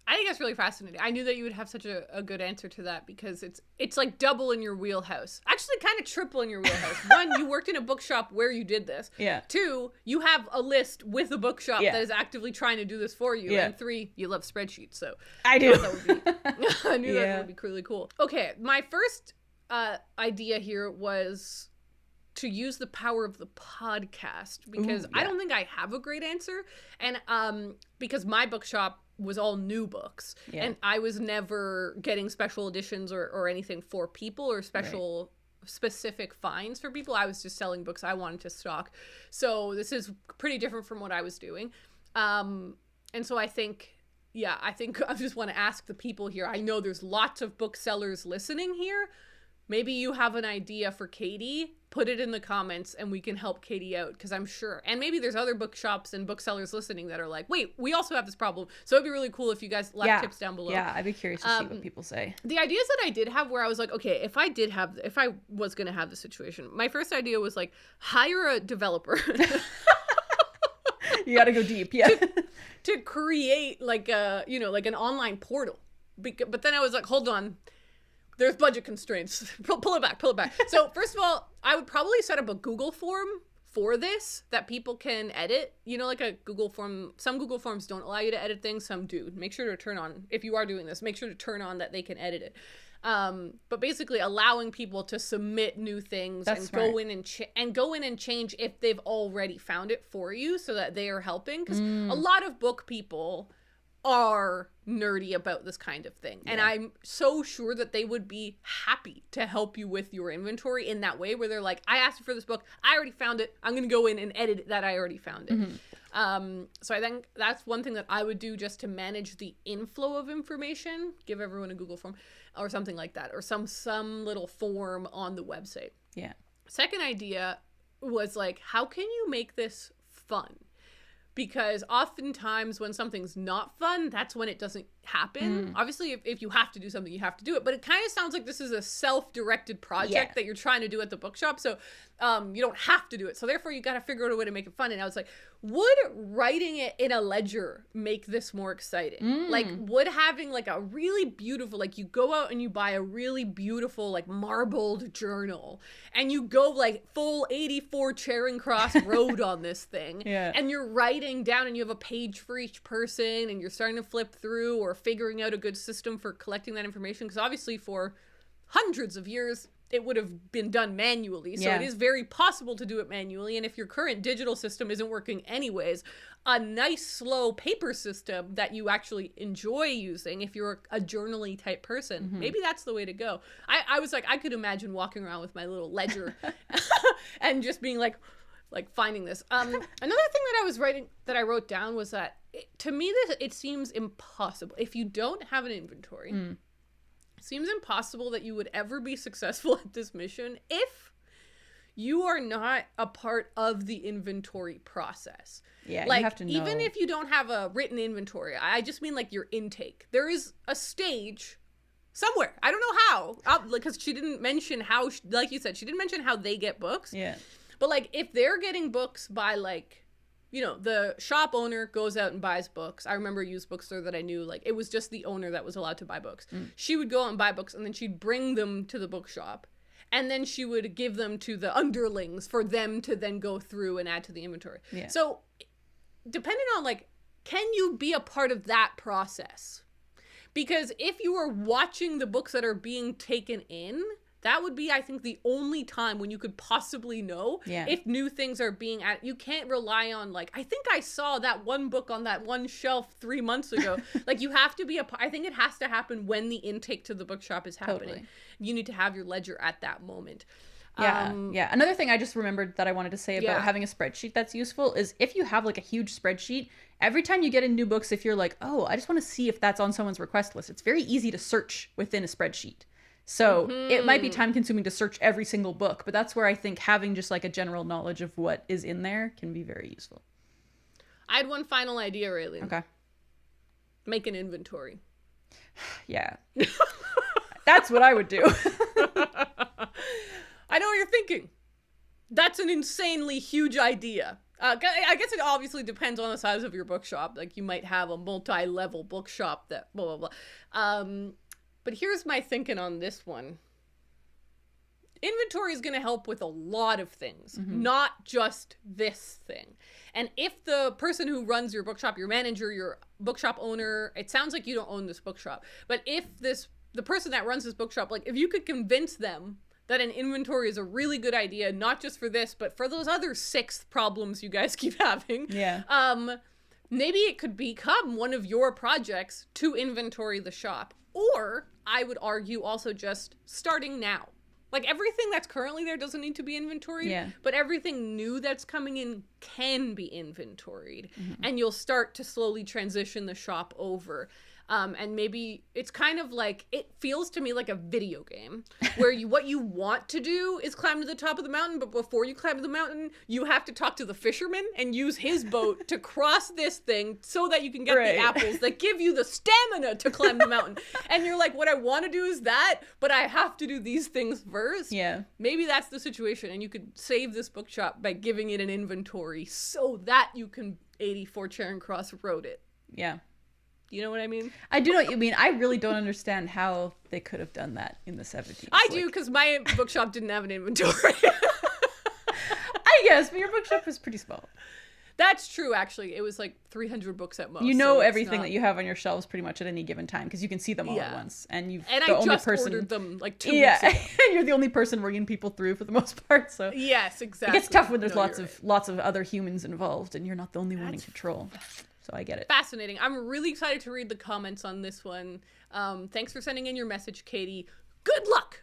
I think that's really fascinating. I knew that you would have such a good answer to that, because it's like double in your wheelhouse. Actually, kind of triple in your wheelhouse. One, you worked in a bookshop where you did this. Yeah. Two, you have a list with a bookshop that is actively trying to do this for you. Yeah. And three, you love spreadsheets. So I do. I knew that would be really cool. Okay, my first idea here was to use the power of the podcast, because I don't think I have a great answer. And because my bookshop was all new books, and I was never getting special editions or anything for people, or specific finds for people. I was just selling books I wanted to stock. So this is pretty different from what I was doing. And so I think I just want to ask the people here. I know there's lots of booksellers listening here. Maybe you have an idea for Katie. Put it in the comments and we can help Katie out, because I'm sure. And maybe there's other bookshops and booksellers listening that are like, wait, we also have this problem. So it'd be really cool if you guys left tips down below. Yeah, I'd be curious to see what people say. The ideas that I did have where I was like, okay, if I was going to have the situation, my first idea was like, hire a developer. You got to go deep, yeah. to create like like an online portal. But then I was like, hold on. There's budget constraints. Pull it back. So first of all, I would probably set up a Google form for this that people can edit. Like a Google form. Some Google forms don't allow you to edit things. Some do. Make sure to turn on, if you are doing this, make sure to turn on that they can edit it. But basically allowing people to submit new things go in and go in and change if they've already found it for you, so that they are helping. Because a lot of book people are nerdy about this kind of thing. And I'm so sure that they would be happy to help you with your inventory in that way, where they're like, I asked you for this book, I already found it, I'm going to go in and edit that I already found it. So I think that's one thing that I would do just to manage the inflow of information. Give everyone a Google form or something like that, or some little form on the website. Yeah. Second idea was like, how can you make this fun? Because oftentimes when something's not fun, that's when it doesn't happen. Obviously, if you have to do something, you have to do it. But it kind of sounds like this is a self-directed project that you're trying to do at the bookshop. So you don't have to do it. So therefore, you got to figure out a way to make it fun. And I was like, would writing it in a ledger make this more exciting? Like, would having like a really beautiful, like you go out and you buy a really beautiful, like marbled journal, and you go like full 84 Charing Cross Road on this thing. And you're writing down, and you have a page for each person, and you're starting to flip through or figuring out a good system for collecting that information. Because obviously for hundreds of years, it would have been done manually. So it is very possible to do it manually. And if your current digital system isn't working anyways, a nice, slow paper system that you actually enjoy using, if you're a journaling type person, maybe that's the way to go. I was like, I could imagine walking around with my little ledger and just being like finding this. Another thing that I wrote down was that to me, it seems impossible. If you don't have an inventory, it seems impossible that you would ever be successful at this mission if you are not a part of the inventory process. Yeah, like, you have to know. Even if you don't have a written inventory, I just mean like your intake. There is a stage somewhere. I don't know how, because she didn't mention how, like you said, she didn't mention how they get books. Yeah. But like, if they're getting books by like, the shop owner goes out and buys books. I remember a used bookstore that I knew, like, it was just the owner that was allowed to buy books. She would go out and buy books, and then she'd bring them to the bookshop. And then she would give them to the underlings for them to then go through and add to the inventory. Yeah. So depending on, like, can you be a part of that process? Because if you are watching the books that are being taken in, that would be, I think, the only time when you could possibly know if new things are being added. You can't rely on, like, I think I saw that one book on that one shelf 3 months ago. Like, you have to be I think it has to happen when the intake to the bookshop is happening. Totally. You need to have your ledger at that moment. Yeah. Another thing I just remembered that I wanted to say about having a spreadsheet that's useful is if you have like a huge spreadsheet, every time you get in new books, if you're like, oh, I just want to see if that's on someone's request list, it's very easy to search within a spreadsheet. So it might be time consuming to search every single book, but that's where I think having just like a general knowledge of what is in there can be very useful. I had one final idea, Raylene. Okay. Make an inventory. Yeah. That's what I would do. I know what you're thinking. That's an insanely huge idea. I guess it obviously depends on the size of your bookshop. Like, you might have a multi-level bookshop that blah, blah, blah. But here's my thinking on this one. Inventory is going to help with a lot of things, not just this thing. And if the person who runs your bookshop, your manager, your bookshop owner, it sounds like you don't own this bookshop, but if the person that runs this bookshop, like, if you could convince them that an inventory is a really good idea, not just for this, but for those other 6 problems you guys keep having. Yeah. Maybe it could become one of your projects to inventory the shop. Or I would argue also just starting now. Like, everything that's currently there doesn't need to be inventoried, but everything new that's coming in can be inventoried. And you'll start to slowly transition the shop over. And maybe it's kind of like, it feels to me like a video game where what you want to do is climb to the top of the mountain, but before you climb to the mountain, you have to talk to the fisherman and use his boat to cross this thing so that you can get the apples that give you the stamina to climb the mountain. And you're like, what I want to do is that, but I have to do these things first. Yeah. Maybe that's the situation, and you could save this bookshop by giving it an inventory so that you can 84 Charing Cross Road it. Yeah. You know what I mean? I do know what you mean. I really don't understand how they could have done that in the 70s. I do, because my bookshop didn't have an inventory. I guess, but your bookshop was pretty small. That's true, actually. It was like 300 books at most. You know, so everything that you have on your shelves pretty much at any given time, because you can see them all at once. And I just ordered them like 2 weeks ago. And you're the only person bringing people through for the most part. So yes, exactly. It gets tough when there's lots of other humans involved, and you're not the only one in control. So I get it. Fascinating. I'm really excited to read the comments on this one. Thanks for sending in your message, Katie. Good luck.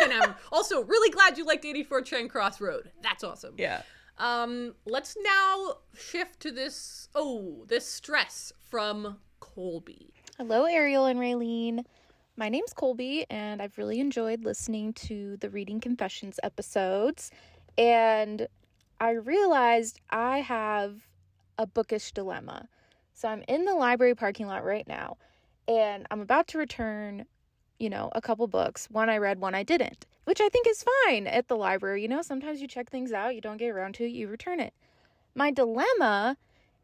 And I'm also really glad you liked 84 Charing Cross Road. That's awesome. Yeah. Let's now shift to this stress from Colby. Hello, Ariel and Raylene. My name's Colby, and I've really enjoyed listening to the Reading Confessions episodes. And I realized I have a bookish dilemma. So I'm in the library parking lot right now, and I'm about to return, a couple books. One I read, one I didn't, which I think is fine at the library. Sometimes you check things out, you don't get around to it, you return it. My dilemma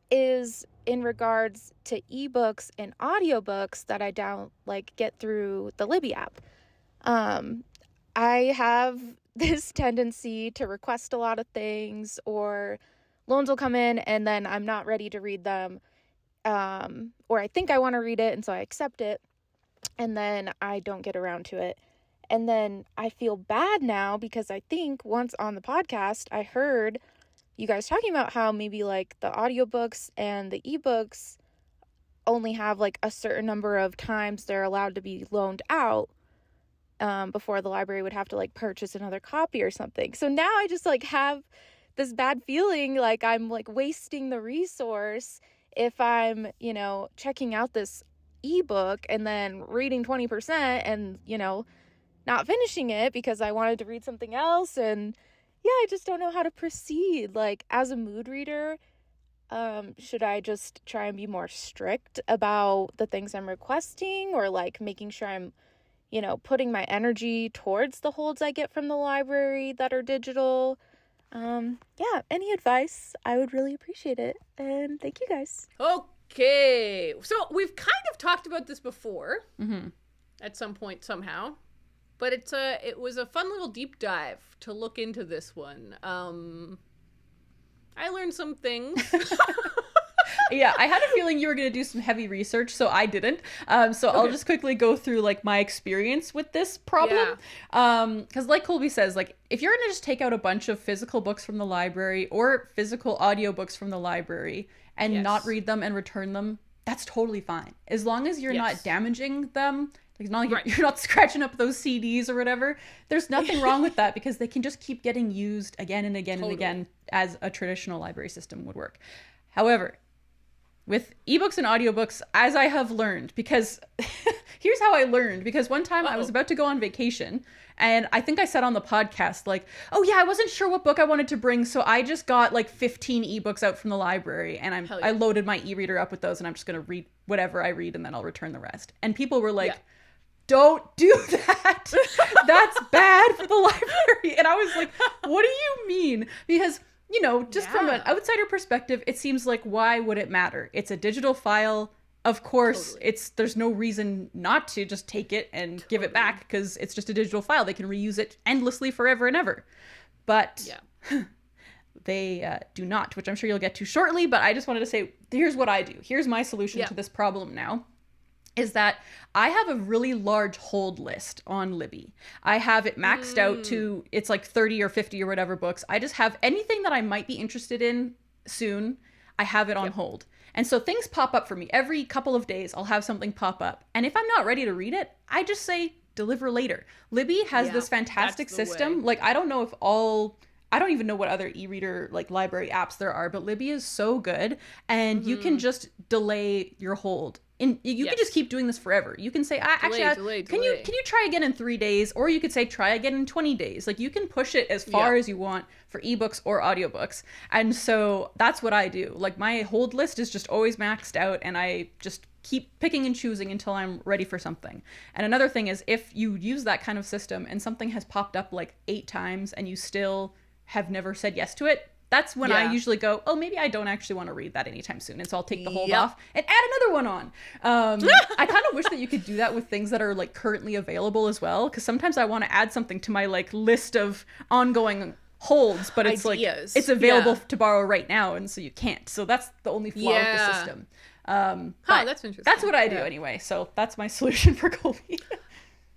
is in regards to ebooks and audiobooks that I get through the Libby app. I have this tendency to request a lot of things, or loans will come in and then I'm not ready to read them, or I think I want to read it and so I accept it, and then I don't get around to it. And then I feel bad now because I think once on the podcast I heard you guys talking about how maybe like the audiobooks and the ebooks only have like a certain number of times they're allowed to be loaned out before the library would have to like purchase another copy or something. So now I just like have this bad feeling like I'm like wasting the resource if I'm, checking out this ebook and then reading 20% and, not finishing it because I wanted to read something else. And yeah, I just don't know how to proceed. Like, as a mood reader, should I just try and be more strict about the things I'm requesting, or like making sure I'm, putting my energy towards the holds I get from the library that are digital? Yeah, any advice, I would really appreciate it. And thank you guys. Okay. So we've kind of talked about this before at some point somehow, but it was a fun little deep dive to look into this one. I learned some things. Yeah, I had a feeling you were going to do some heavy research, so I didn't. So I'll just quickly go through like my experience with this problem. Because like Colby says, like if you're going to just take out a bunch of physical books from the library or physical audiobooks from the library and not read them and return them, that's totally fine. As long as you're not damaging them, like it's not like you're not scratching up those CDs or whatever. There's nothing wrong with that, because they can just keep getting used again and again and again as a traditional library system would work. However, with ebooks and audiobooks, as I have learned, because here's how I learned, because one time I was about to go on vacation, and I think I said on the podcast, like, oh yeah, I wasn't sure what book I wanted to bring, so I just got like 15 ebooks out from the library, and I loaded my e-reader up with those, and I'm just going to read whatever I read, and then I'll return the rest. And people were like, don't do that. That's bad for the library. And I was like, what do you mean? Because just from an outsider perspective, it seems like, why would it matter? It's a digital file. Of course, there's no reason not to just take it and give it back, because it's just a digital file. They can reuse it endlessly forever and ever. But they do not, which I'm sure you'll get to shortly. But I just wanted to say, here's what I do. Here's my solution to this problem now. Is that I have a really large hold list on Libby. I have it maxed out to, it's like 30 or 50 or whatever books. I just have anything that I might be interested in soon, I have it on hold. And so things pop up for me. Every couple of days, I'll have something pop up. And if I'm not ready to read it, I just say, deliver later. Libby has this fantastic system. Like, I don't know if I don't even know what other e-reader like library apps there are, but Libby is so good, and you can just delay your hold. And you can just keep doing this forever. You can say, delay. Can you try again in 3 days? Or you could say, try again in 20 days. Like, you can push it as far as you want for ebooks or audiobooks. And so that's what I do. Like, my hold list is just always maxed out, and I just keep picking and choosing until I'm ready for something. And another thing is, if you use that kind of system and something has popped up like 8 times and you still have never said yes to it, that's when I usually go, oh, maybe I don't actually want to read that anytime soon. And so I'll take the hold off and add another one on. I kind of wish that you could do that with things that are like currently available as well. Because sometimes I want to add something to my like list of ongoing holds, but it's like, it's available to borrow right now. And so you can't. So that's the only flaw with the system. That's interesting. That's what I do anyway. So that's my solution for Colby.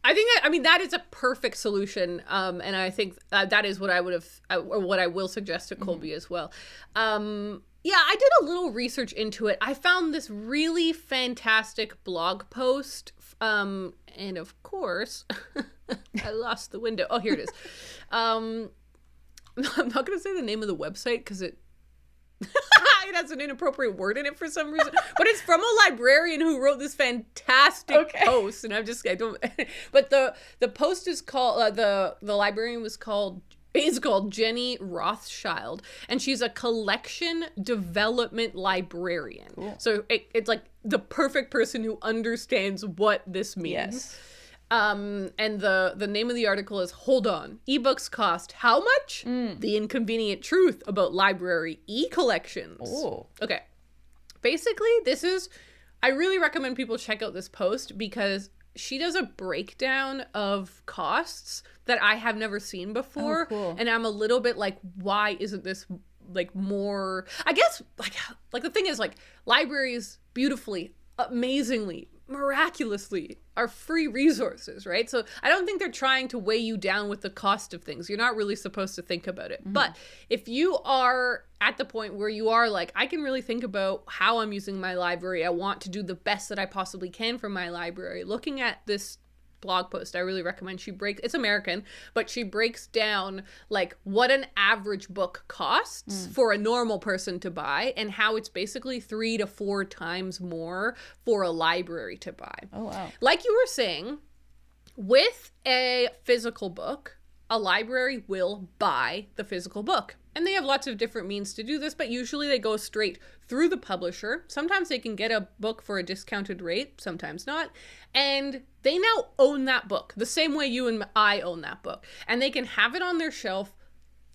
I mean, that is a perfect solution. And I think that is what I would have, or what I will suggest to Colby as well. I did a little research into it. I found this really fantastic blog post. And of course, I lost the window. Oh, here it is. I'm not going to say the name of the website because it has an inappropriate word in it for some reason, but it's from a librarian who wrote this fantastic post, and I don't. But the post is called the librarian is called Jenny Rothschild, and she's a collection development librarian. Cool. So it's like the perfect person who understands what this means. Yes. And the name of the article is, Hold On, Ebooks Cost How Much? The Inconvenient Truth About Library E-Collections. Oh. Okay. Basically, I really recommend people check out this post because she does a breakdown of costs that I have never seen before. Oh, cool. And I'm a little bit like, why isn't this like more, I guess, like the thing is, like, libraries beautifully, amazingly, miraculously are free resources, right? So I don't think they're trying to weigh you down with the cost of things. You're not really supposed to think about it. But if you are at the point where you are like, I can really think about how I'm using my library, I want to do the best that I possibly can for my library, looking at this blog post I really recommend. It's American, but she breaks down like what an average book costs for a normal person to buy, and how it's basically 3 to 4 times more for a library to buy. Oh, wow. Like you were saying, with a physical book, a library will buy the physical book. And they have lots of different means to do this, but usually they go straight through the publisher. Sometimes they can get a book for a discounted rate, sometimes not. And they now own that book the same way you and I own that book. And they can have it on their shelf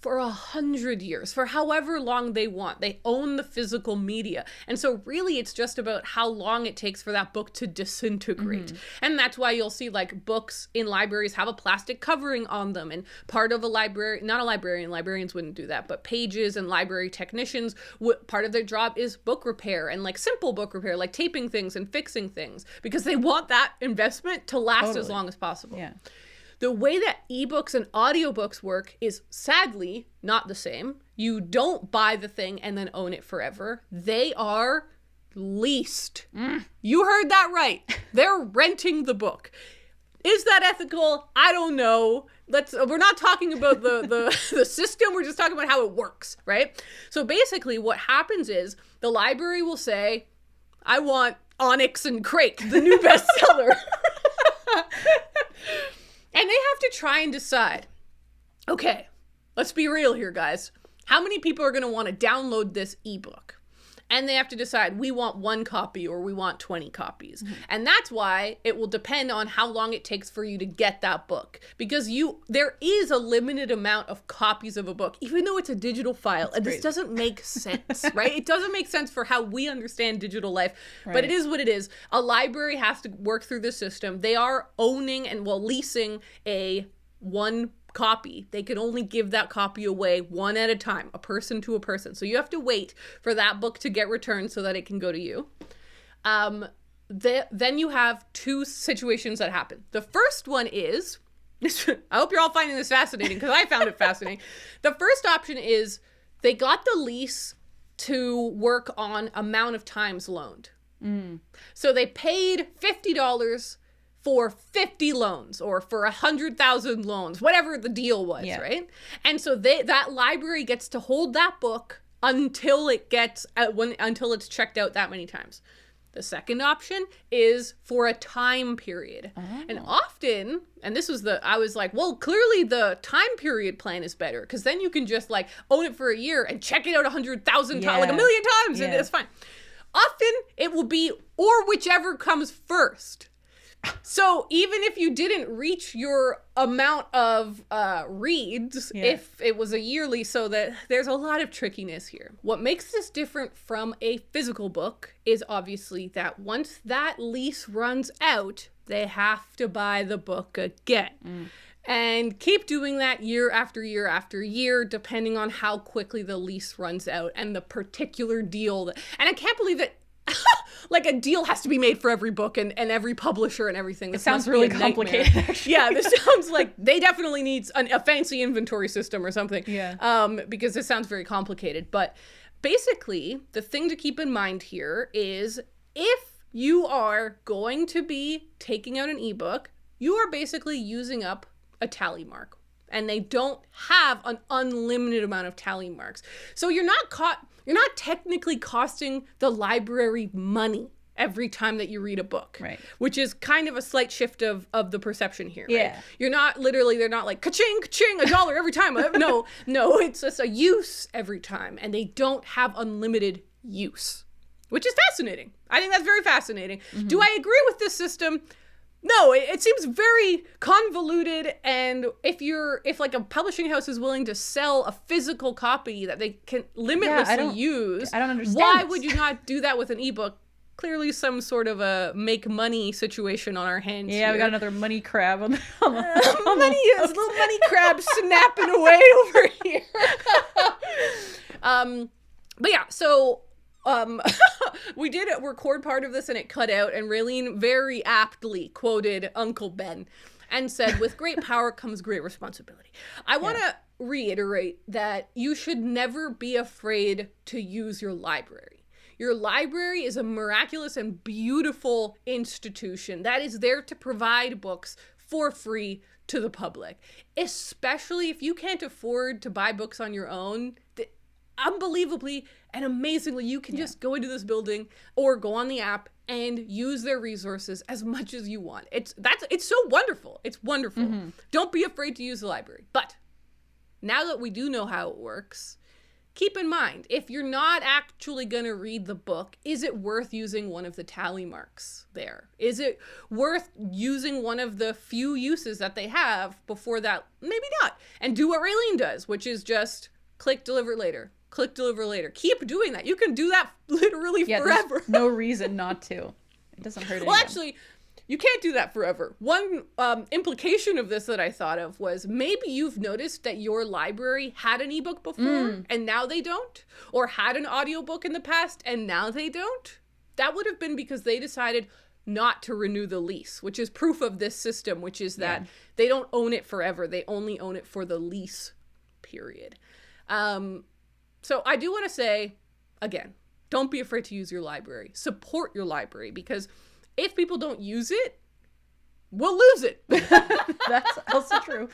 for 100 years, for however long they want. They own the physical media. And so really it's just about how long it takes for that book to disintegrate. And that's why you'll see like books in libraries have a plastic covering on them. And part of a library, not a librarian, librarians wouldn't do that, but pages and library technicians, part of their job is book repair, and like simple book repair, like taping things and fixing things, because they want that investment to last as long as possible. Yeah. The way that ebooks and audiobooks work is sadly not the same. You don't buy the thing and then own it forever. They are leased. You heard that right. They're renting the book. Is that ethical? I don't know. We're not talking about the system. We're just talking about how it works, right? So basically what happens is the library will say, I want Onyx and Crake, the new bestseller. And they have to try and decide, okay, let's be real here, guys. How many people are going to want to download this ebook? And they have to decide, we want 1 copy or we want 20 copies. And that's why it will depend on how long it takes for you to get that book. Because there is a limited amount of copies of a book, even though it's a digital file. That's and crazy. This doesn't make sense, right? It doesn't make sense for how we understand digital life, but it is what it is. A library has to work through the system. They are owning and leasing a 1 copy. They can only give that copy away 1 at a time, a person to a person. So you have to wait for that book to get returned so that it can go to you. Then you have 2 situations that happen. The first one is, I hope you're all finding this fascinating because I found it fascinating. The first option is they got the lease to work on amount of times loaned. So they paid $50 for 50 loans or for 100,000 loans, whatever the deal was, right? And so that library gets to hold that book until until it's checked out that many times. The second option is for a time period. And often, and this was I was like, well, clearly the time period plan is better because then you can just like own it for a year and check it out 100,000 times, like 1,000,000 times, and it's fine. Often it will be or whichever comes first. So even if you didn't reach your amount of reads, if it was a yearly, so that there's a lot of trickiness here. What makes this different from a physical book is obviously that once that lease runs out, they have to buy the book again. And keep doing that year after year after year, depending on how quickly the lease runs out and the particular deal. And I can't believe that like a deal has to be made for every book and every publisher and everything. This sounds really complicated, actually. Yeah, this sounds like they definitely need a fancy inventory system or something. Because this sounds very complicated. But basically, the thing to keep in mind here is if you are going to be taking out an ebook, you are basically using up a tally mark. And they don't have an unlimited amount of tally marks. So you're not technically costing the library money every time that you read a book. Right. Which is kind of a slight shift of the perception here. Yeah. Right? They're not like ka-ching, ka-ching, $1 every time. No, it's just a use every time. And they don't have unlimited use, which is fascinating. I think that's very fascinating. Do I agree with this system? No, it seems very convoluted, and if like a publishing house is willing to sell a physical copy that they can limitlessly use, I don't understand. Why would you not do that with an ebook? Clearly some sort of a make money situation on our hands here. We got another money crab on the little money crab snapping away over here. But yeah, so we did record part of this and it cut out, and Raylene very aptly quoted Uncle Ben and said, with great power comes great responsibility. I want to reiterate that you should never be afraid to use your library. Your library is a miraculous and beautiful institution that is there to provide books for free to the public, especially if you can't afford to buy books on your own. Unbelievably and amazingly, you can just go into this building or go on the app and use their resources as much as you want. It's so wonderful. It's wonderful. Don't be afraid to use the library. But now that we do know how it works, keep in mind, if you're not actually going to read the book, is it worth using one of the tally marks there? Is it worth using one of the few uses that they have before that? Maybe not. And do what Raylene does, which is just click deliver later. Click deliver later. Keep doing that. You can do that literally forever. There's no reason not to. It doesn't hurt anyone. Well, actually, you can't do that forever. One implication of this that I thought of was maybe you've noticed that your library had an ebook before and now they don't, or had an audiobook in the past and now they don't. That would have been because they decided not to renew the lease, which is proof of this system, which is that they don't own it forever. They only own it for the lease period. So I do want to say, again, don't be afraid to use your library. Support your library, because if people don't use it, we'll lose it. That's also true.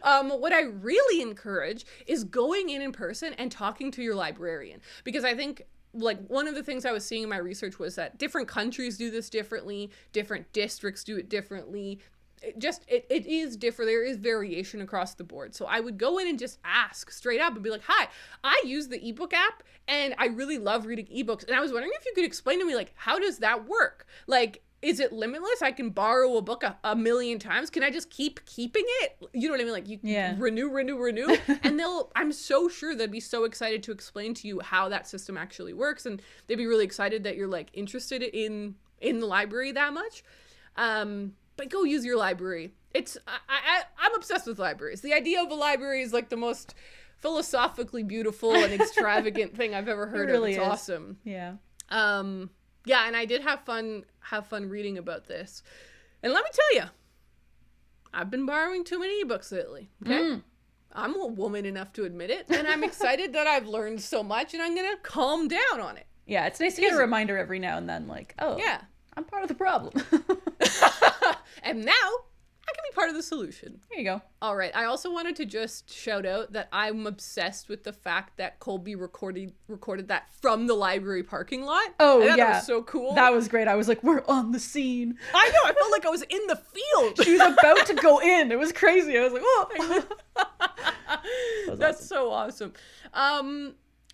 What I really encourage is going in person and talking to your librarian, because I think like one of the things I was seeing in my research was that different countries do this differently, different districts do it differently. It is different. There is variation across the board. So I would go in and just ask straight up and be like, hi, I use the ebook app and I really love reading ebooks. And I was wondering if you could explain to me, like, how does that work? Like, is it limitless? I can borrow a book a million times. Can I just keep keeping it? You know what I mean? Like, you renew. And I'm so sure they'd be so excited to explain to you how that system actually works. And they'd be really excited that you're like interested in the library that much. But go use your library. I'm obsessed with libraries. The idea of a library is like the most philosophically beautiful and extravagant thing I've ever heard of. It's awesome. Yeah. Yeah, and I did have fun reading about this. And let me tell you, I've been borrowing too many ebooks lately. Okay? I'm a woman enough to admit it, and I'm excited that I've learned so much, and I'm gonna calm down on it. Yeah, it's nice to get a reminder every now and then, like, oh, yeah, I'm part of the problem. And now I can be part of the solution. There you go. All right. I also wanted to just shout out that I'm obsessed with the fact that Colby recorded that from the library parking lot. Oh, yeah. That was so cool. That was great. I was like, we're on the scene. I know. I felt like I was in the field. She was about to go in. It was crazy. I was like, whoa. That's so awesome.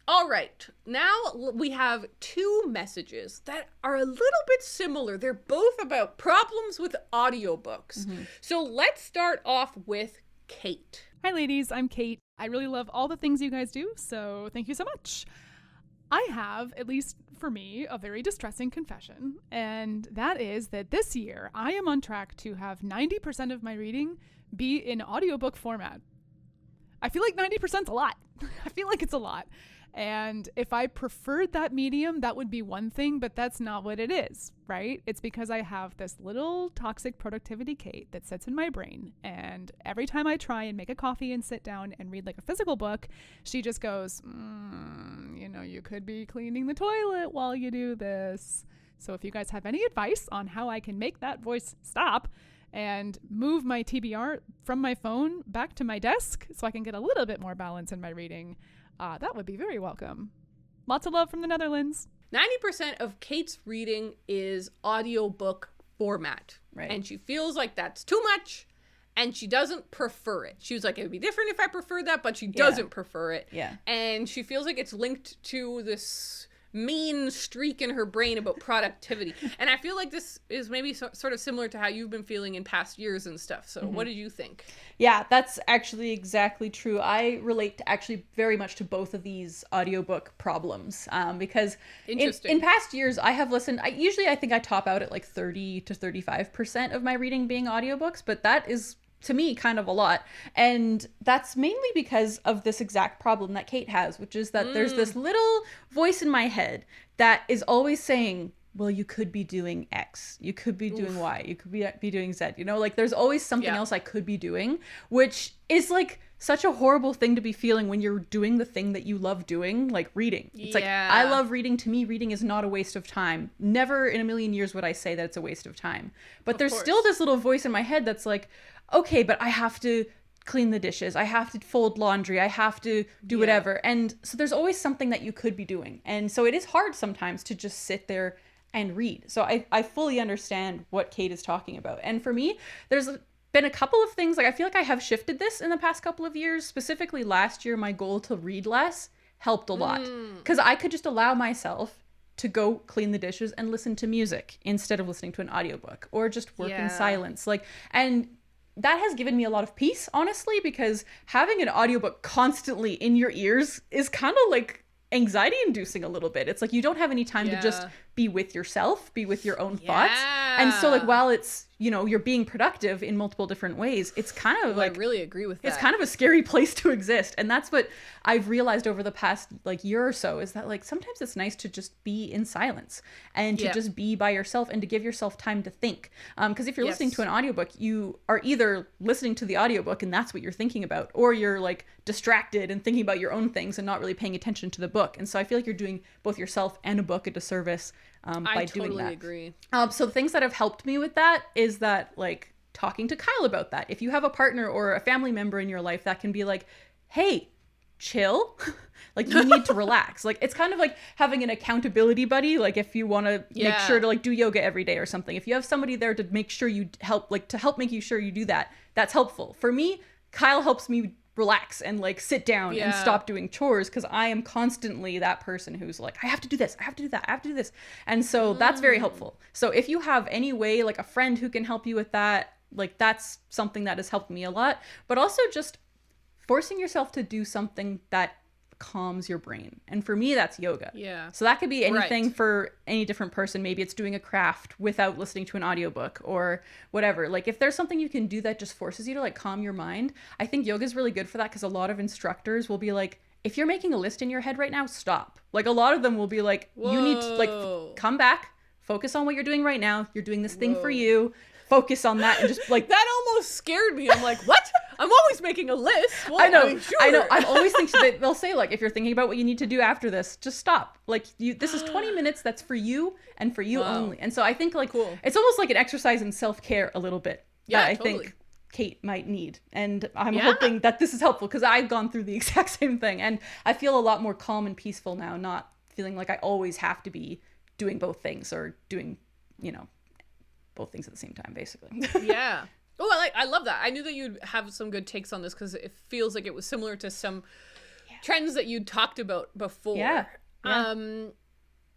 All right. Now we have 2 messages that are a little bit similar. They're both about problems with audiobooks. So let's start off with Kate. Hi, ladies. I'm Kate. I really love all the things you guys do, so thank you so much. I have, at least for me, a very distressing confession, and that is that this year I am on track to have 90% of my reading be in audiobook format. I feel like 90% is a lot. I feel like it's a lot. And if I preferred that medium, that would be one thing, but that's not what it is, right? It's because I have this little toxic productivity Kate that sits in my brain. And every time I try and make a coffee and sit down and read like a physical book, she just goes, you could be cleaning the toilet while you do this. So if you guys have any advice on how I can make that voice stop and move my TBR from my phone back to my desk so I can get a little bit more balance in my reading, that would be very welcome. Lots of love from the Netherlands. 90% of Kate's reading is audiobook format. Right. And she feels like that's too much, and she doesn't prefer it. She was like, it would be different if I preferred that, but she doesn't prefer it. Yeah. And she feels like it's linked to this mean streak in her brain about productivity. And I feel like this is maybe sort of similar to how you've been feeling in past years and stuff. So what did you think? Yeah, that's actually exactly true. I relate actually very much to both of these audiobook problems because in past years I have listened, I think I top out at like 30 to 35% of my reading being audiobooks, but that is to me kind of a lot. And that's mainly because of this exact problem that Kate has, which is that there's this little voice in my head that is always saying, well, you could be doing X, you could be doing Y, you could be doing Z, like there's always something else I could be doing, which is like such a horrible thing to be feeling when you're doing the thing that you love doing, like reading. It's like, I love reading. To me, reading is not a waste of time. Never in a million years would I say that it's a waste of time. But there's still this little voice in my head that's like, okay, but I have to clean the dishes, I have to fold laundry, I have to do whatever. And so there's always something that you could be doing. And so it is hard sometimes to just sit there and read. So I fully understand what Kate is talking about. And for me, there's been a couple of things, like I feel like I have shifted this in the past couple of years. Specifically last year, my goal to read less helped a lot because I could just allow myself to go clean the dishes and listen to music instead of listening to an audiobook or just work in silence. And that has given me a lot of peace, honestly, because having an audiobook constantly in your ears is kind of like anxiety inducing a little bit. It's like you don't have any time to just be with yourself, be with your own thoughts. And so like while it's, you're being productive in multiple different ways, it's kind of like, I really agree with that. It's kind of a scary place to exist. And that's what I've realized over the past like year or so, is that like sometimes it's nice to just be in silence and to just be by yourself and to give yourself time to think. Because if you're listening to an audiobook, you are either listening to the audiobook and that's what you're thinking about, or you're like distracted and thinking about your own things and not really paying attention to the book. And so I feel like you're doing both yourself and a book a disservice by doing that. I totally agree. So the things that have helped me with that is that like talking to Kyle about that. If you have a partner or a family member in your life that can be like, hey, chill, like you need to relax. Like it's kind of like having an accountability buddy. Like if you want to make sure to like do yoga every day or something, if you have somebody there to make sure you help, like to help make you sure you do that, that's helpful. For me, Kyle helps me relax and like sit down and stop doing chores, because I am constantly that person who's like, I have to do this, I have to do that, I have to do this. And so that's very helpful. So if you have any way, like a friend who can help you with that, like that's something that has helped me a lot. But also just forcing yourself to do something that calms your brain. And for me, that's yoga. Yeah. So that could be anything for any different person. Maybe it's doing a craft without listening to an audiobook or whatever. Like if there's something you can do that just forces you to like calm your mind, I think yoga is really good for that, because a lot of instructors will be like, if you're making a list in your head right now, stop. Like a lot of them will be like, you need to like come back, focus on what you're doing right now. You're doing this thing for you. Focus on that and just like that almost scared me. I'm like, what? I'm always making a list. Well, I know. I mean, sure. I know. I'm always thinking they'll say like, if you're thinking about what you need to do after this, just stop. Like this is 20 minutes. That's for you and for you only. And so I think like it's almost like an exercise in self-care a little bit. Yeah, I totally. think Kate might need. And I'm hoping that this is helpful because I've gone through the exact same thing. And I feel a lot more calm and peaceful now, not feeling like I always have to be doing both things or doing, both things at the same time, basically. Yeah. Oh, I love that. I knew that you'd have some good takes on this because it feels like it was similar to some trends that you'd talked about before. Yeah.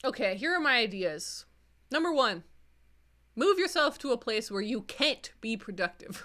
Okay, here are my ideas. Number 1, move yourself to a place where you can't be productive.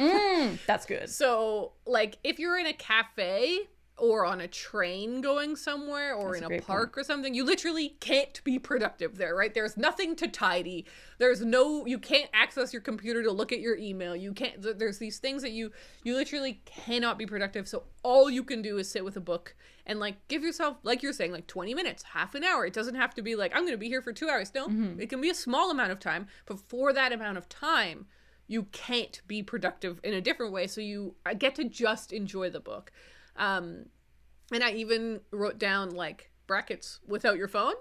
That's good. So, like, if you're in a cafe or on a train going somewhere or in a park or something, you literally can't be productive there, right? There's nothing to tidy. You can't access your computer to look at your email. There's these things that you literally cannot be productive. So all you can do is sit with a book and like give yourself, like you're saying, like 20 minutes, half an hour. It doesn't have to be like, I'm going to be here for 2 hours. No, It can be a small amount of time, but for that amount of time, you can't be productive in a different way. So I get to just enjoy the book. And I even wrote down like brackets without your phone.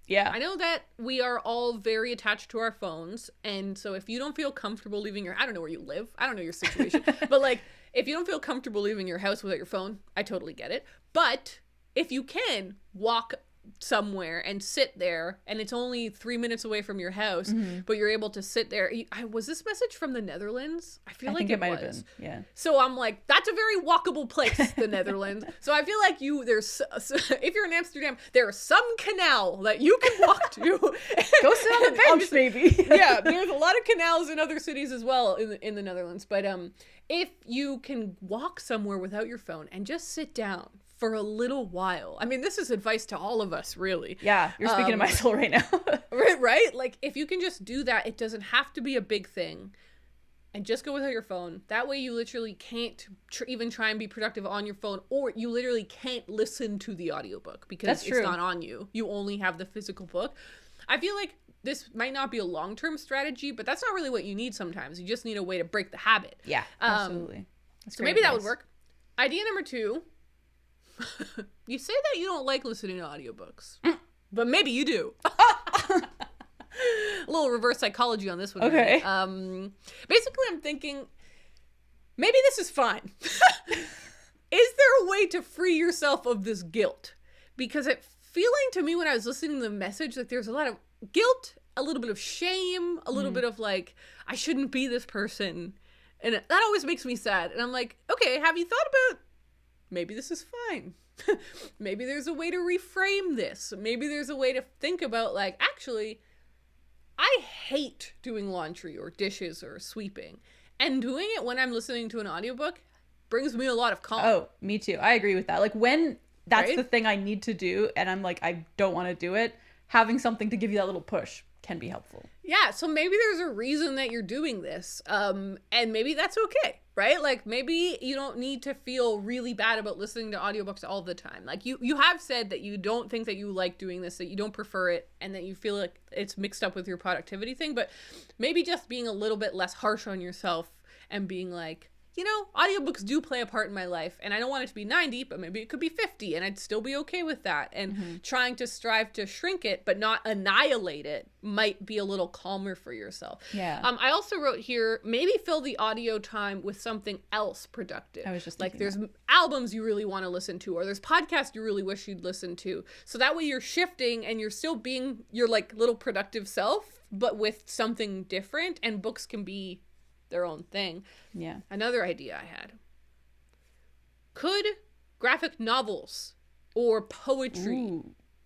Yeah. I know that we are all very attached to our phones. And so if you don't feel comfortable leaving I don't know where you live. I don't know your situation. But like, if you don't feel comfortable leaving your house without your phone, I totally get it. But if you can walk somewhere and sit there and it's only 3 minutes away from your house, but you're able to sit there. Was this message from the Netherlands? I think it might have been. Yeah. So I'm like, that's a very walkable place, the Netherlands. So I feel like if you're in Amsterdam, there's some canal that you can walk to. Go sit on the bench, maybe. Yeah, there's a lot of canals in other cities as well in the Netherlands. But if you can walk somewhere without your phone and just sit down for a little while. I mean, this is advice to all of us, really. Yeah, you're speaking to my soul right now. Right? Like, if you can just do that, it doesn't have to be a big thing. And just go without your phone. That way you literally can't even try and be productive on your phone, or you literally can't listen to the audiobook because it's not on you. You only have the physical book. I feel like this might not be a long-term strategy, but that's not really what you need sometimes. You just need a way to break the habit. Yeah, absolutely. So maybe that would work. Idea number 2. You say that you don't like listening to audiobooks, but maybe you do. A little reverse psychology on this one. Okay. Basically, I'm thinking maybe this is fine. Is there a way to free yourself of this guilt? Because it feeling to me when I was listening to the message, like there's a lot of guilt, a little bit of shame, a little bit of like, I shouldn't be this person. And that always makes me sad. And I'm like, okay, have you thought about maybe this is fine. Maybe there's a way to reframe this. Maybe there's a way to think about like, actually, I hate doing laundry or dishes or sweeping. And doing it when I'm listening to an audiobook brings me a lot of calm. Oh, me too. I agree with that. Like when that's the thing I need to do and I'm like, I don't want to do it, having something to give you that little push can be helpful. Yeah, so maybe there's a reason that you're doing this. And maybe that's okay, right? Like maybe you don't need to feel really bad about listening to audiobooks all the time. Like you have said that you don't think that you like doing this, that you don't prefer it, and that you feel like it's mixed up with your productivity thing, but maybe just being a little bit less harsh on yourself and being like, audiobooks do play a part in my life, and I don't want it to be 90, but maybe it could be 50, and I'd still be okay with that. And trying to strive to shrink it, but not annihilate it, might be a little calmer for yourself. Yeah. I also wrote here, maybe fill the audio time with something else productive. I was just like there's that. albums you really want to listen to, or there's podcasts you really wish you'd listen to. So that way you're shifting and you're still being your like little productive self, but with something different, and books can be their own thing. Yeah. Another idea I had. Could graphic novels or poetry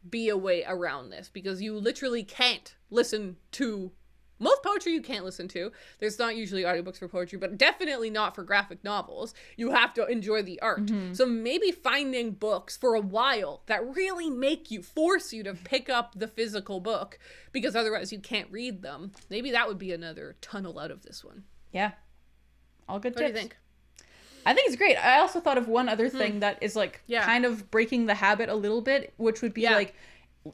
be a way around this? Because you literally can't listen to most poetry you can't listen to. There's not usually audiobooks for poetry, but definitely not for graphic novels. You have to enjoy the art. So maybe finding books for a while that really force you to pick up the physical book, because otherwise you can't read them. Maybe that would be another tunnel out of this one. Yeah. All good tips. What do you think? I think it's great. I also thought of one other thing that is like kind of breaking the habit a little bit, which would be like,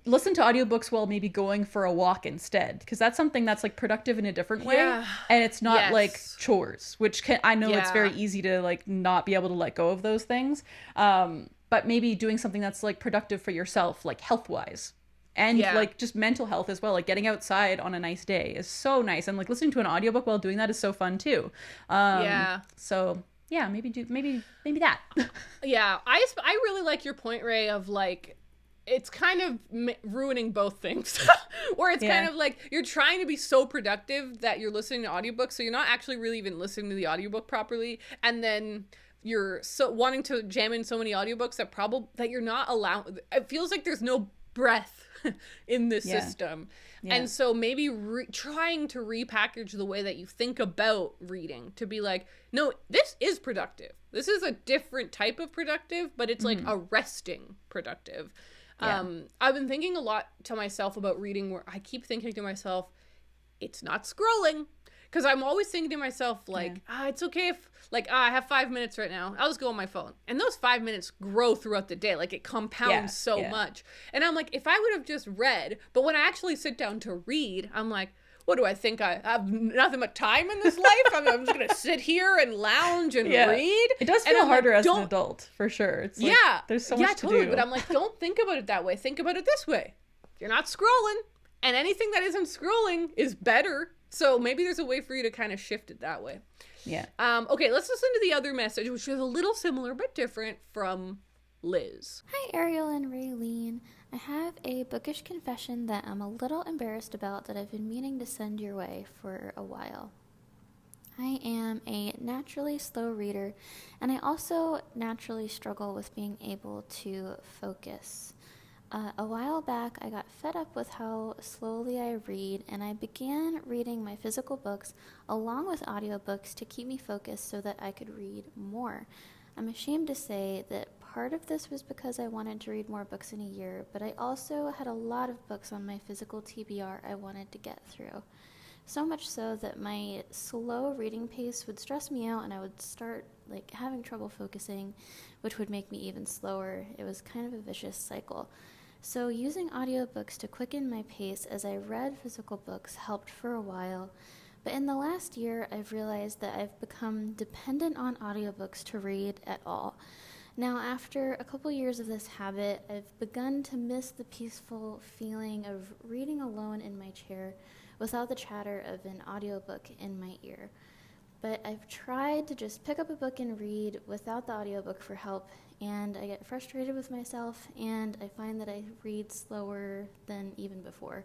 listen to audiobooks while maybe going for a walk instead, because that's something that's like productive in a different way, and it's not like chores, which I know it's very easy to like not be able to let go of those things, but maybe doing something that's like productive for yourself, like health wise, and like just mental health as well, like getting outside on a nice day is so nice, and like listening to an audiobook while doing that is so fun too. So yeah, maybe that. I really like your point, Ray, of like, it's kind of ruining both things. Where it's kind of like you're trying to be so productive that you're listening to audiobooks, so you're not actually really even listening to the audiobook properly, and then you're so wanting to jam in so many audiobooks that you're not allowed. It feels like there's no breath in this system. And so maybe trying to repackage the way that you think about reading to be like, no, this is productive. This is a different type of productive, but it's like a resting productive. I've been thinking a lot to myself about reading, where I keep thinking to myself, it's not scrolling. Because I'm always thinking to myself, like, it's okay if, like, I have 5 minutes right now. I'll just go on my phone. And those 5 minutes grow throughout the day. Like, it compounds so much. And I'm like, if I would have just read, but when I actually sit down to read, I'm like, what do I think? I have nothing but time in this life? I'm just going to sit here and lounge and read? It does feel harder as an adult, for sure. It's like, there's so much to do. But I'm like, don't think about it that way. Think about it this way. You're not scrolling, and anything that isn't scrolling is better. So maybe there's a way for you to kind of shift it that way. Yeah. Okay, let's listen to the other message, which is a little similar but different, from Liz. Hi, Ariel and Raylene. I have a bookish confession that I'm a little embarrassed about that I've been meaning to send your way for a while. I am a naturally slow reader, and I also naturally struggle with being able to focus. A while back, I got fed up with how slowly I read, and I began reading my physical books along with audiobooks to keep me focused so that I could read more. I'm ashamed to say that part of this was because I wanted to read more books in a year, but I also had a lot of books on my physical TBR I wanted to get through. So much so that my slow reading pace would stress me out, and I would start having trouble focusing, which would make me even slower. It was kind of a vicious cycle. So using audiobooks to quicken my pace as I read physical books helped for a while, but in the last year I've realized that I've become dependent on audiobooks to read at all. Now, after a couple years of this habit, I've begun to miss the peaceful feeling of reading alone in my chair without the chatter of an audiobook in my ear. But I've tried to just pick up a book and read without the audiobook for help, and I get frustrated with myself, and I find that I read slower than even before.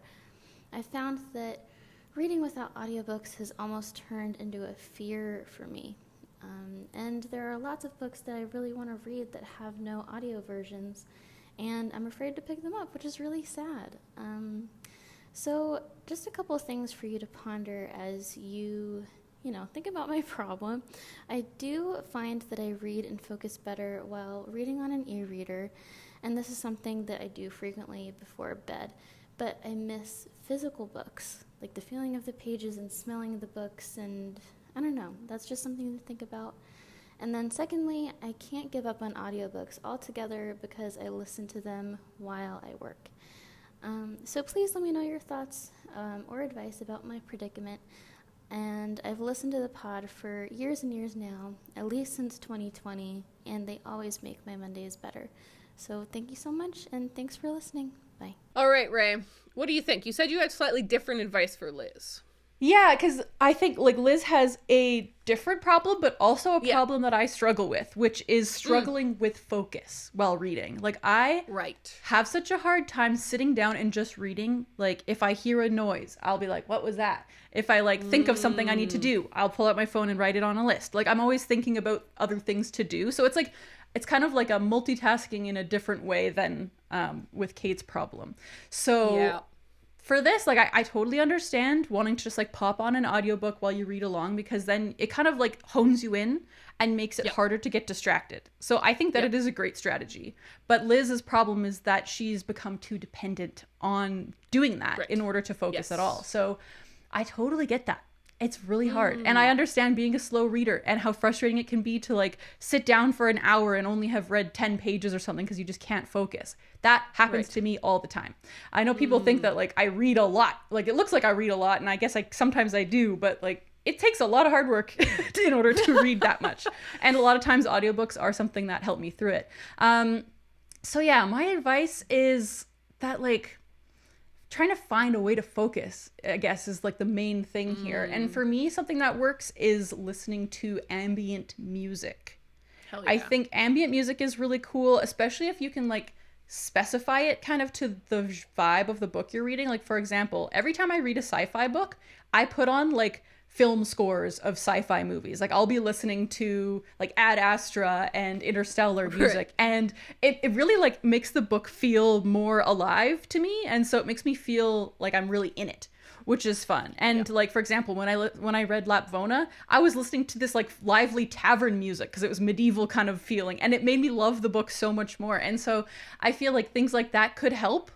I found that reading without audiobooks has almost turned into a fear for me. And there are lots of books that I really want to read that have no audio versions, and I'm afraid to pick them up, which is really sad. So just a couple of things for you to ponder as you think about my problem. I do find that I read and focus better while reading on an e-reader, and this is something that I do frequently before bed. But I miss physical books, like the feeling of the pages and smelling the books, and I don't know, that's just something to think about. And then secondly, I can't give up on audiobooks altogether because I listen to them while I work. So please let me know your thoughts or advice about my predicament. And I've listened to the pod for years and years now, at least since 2020, and they always make my Mondays better. So thank you so much, and thanks for listening. Bye. All right, Ray, what do you think? You said you had slightly different advice for Liz. Yeah, because I think Liz has a different problem, but also a problem that I struggle with, which is struggling with focus while reading. I have such a hard time sitting down and just reading. If I hear a noise, I'll be like, what was that? If I think of something I need to do, I'll pull out my phone and write it on a list. I'm always thinking about other things to do. So it's kind of like a multitasking in a different way than with Kate's problem. So for this, I totally understand wanting to just pop on an audiobook while you read along, because then it kind of hones you in and makes it harder to get distracted. So I think that it is a great strategy. But Liz's problem is that she's become too dependent on doing that in order to focus at all. So I totally get that. It's really hard. And I understand being a slow reader and how frustrating it can be to like sit down for an hour and only have read 10 pages or something because you just can't focus. That happens to me all the time. I know people think that like I read a lot. Like it looks like I read a lot, and I guess sometimes I do, but like it takes a lot of hard work in order to read that much. And a lot of times audiobooks are something that help me through it. So yeah, my advice is that like trying to find a way to focus, I guess, is like the main thing here. And for me, something that works is listening to ambient music. Hell yeah. I think ambient music is really cool, especially if you can like specify it kind of to the vibe of the book you're reading. Like, for example, every time I read a sci-fi book, I put on like film scores of sci-fi movies. Like I'll be listening to like Ad Astra and Interstellar music, and it really like makes the book feel more alive to me, and so it makes me feel like I'm really in it, which is fun. And like, for example, when I read Lapvona, I was listening to this like lively tavern music because it was medieval kind of feeling, and it made me love the book so much more. And so I feel like things like that could help.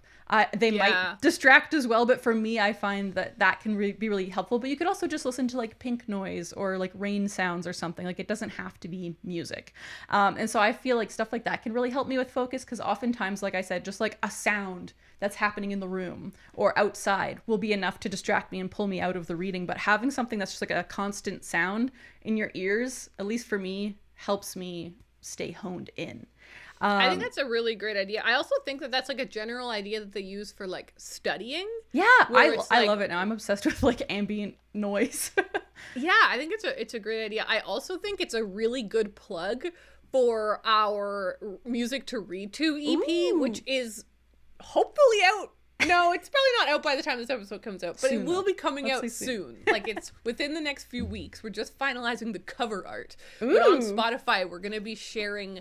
They might distract as well, but for me, I find that can be really helpful. But you could also just listen to like pink noise or like rain sounds or something. Like it doesn't have to be music. And so I feel like stuff like that can really help me with focus, because oftentimes, like I said, just like a sound that's happening in the room or outside will be enough to distract me and pull me out of the reading. But having something that's just like a constant sound in your ears, at least for me, helps me stay honed in. I think that's a really great idea. I also think that that's like a general idea that they use for like studying. Yeah, I love it now. I'm obsessed with like ambient noise. Yeah, I think it's a great idea. I also think it's a really good plug for our Music to Read To EP, which is hopefully out. No, it's probably not out by the time this episode comes out, but soon, it will be coming out soon. Like it's within the next few weeks. We're just finalizing the cover art. But on Spotify, we're going to be sharing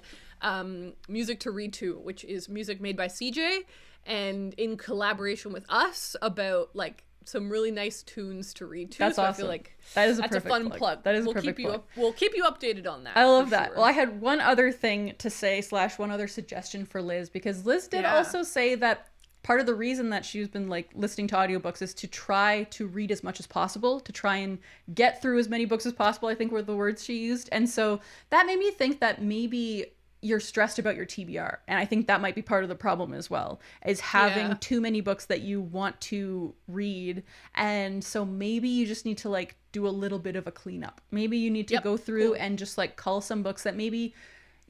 Music to Read To, which is music made by CJ and in collaboration with us about like some really nice tunes to read to. That's awesome. I feel like that is that's a fun plug. That is a perfect plug. We'll keep you updated on that. I love that. Sure. Well, I had one other thing to say / one other suggestion for Liz, because Liz did also say that part of the reason that she's been like listening to audiobooks is to try to read as much as possible, to try and get through as many books as possible, I think were the words she used. And so that made me think that maybe you're stressed about your TBR. And I think that might be part of the problem as well, is having too many books that you want to read. And so maybe you just need to like do a little bit of a cleanup. Maybe you need to go through and just like cull some books that maybe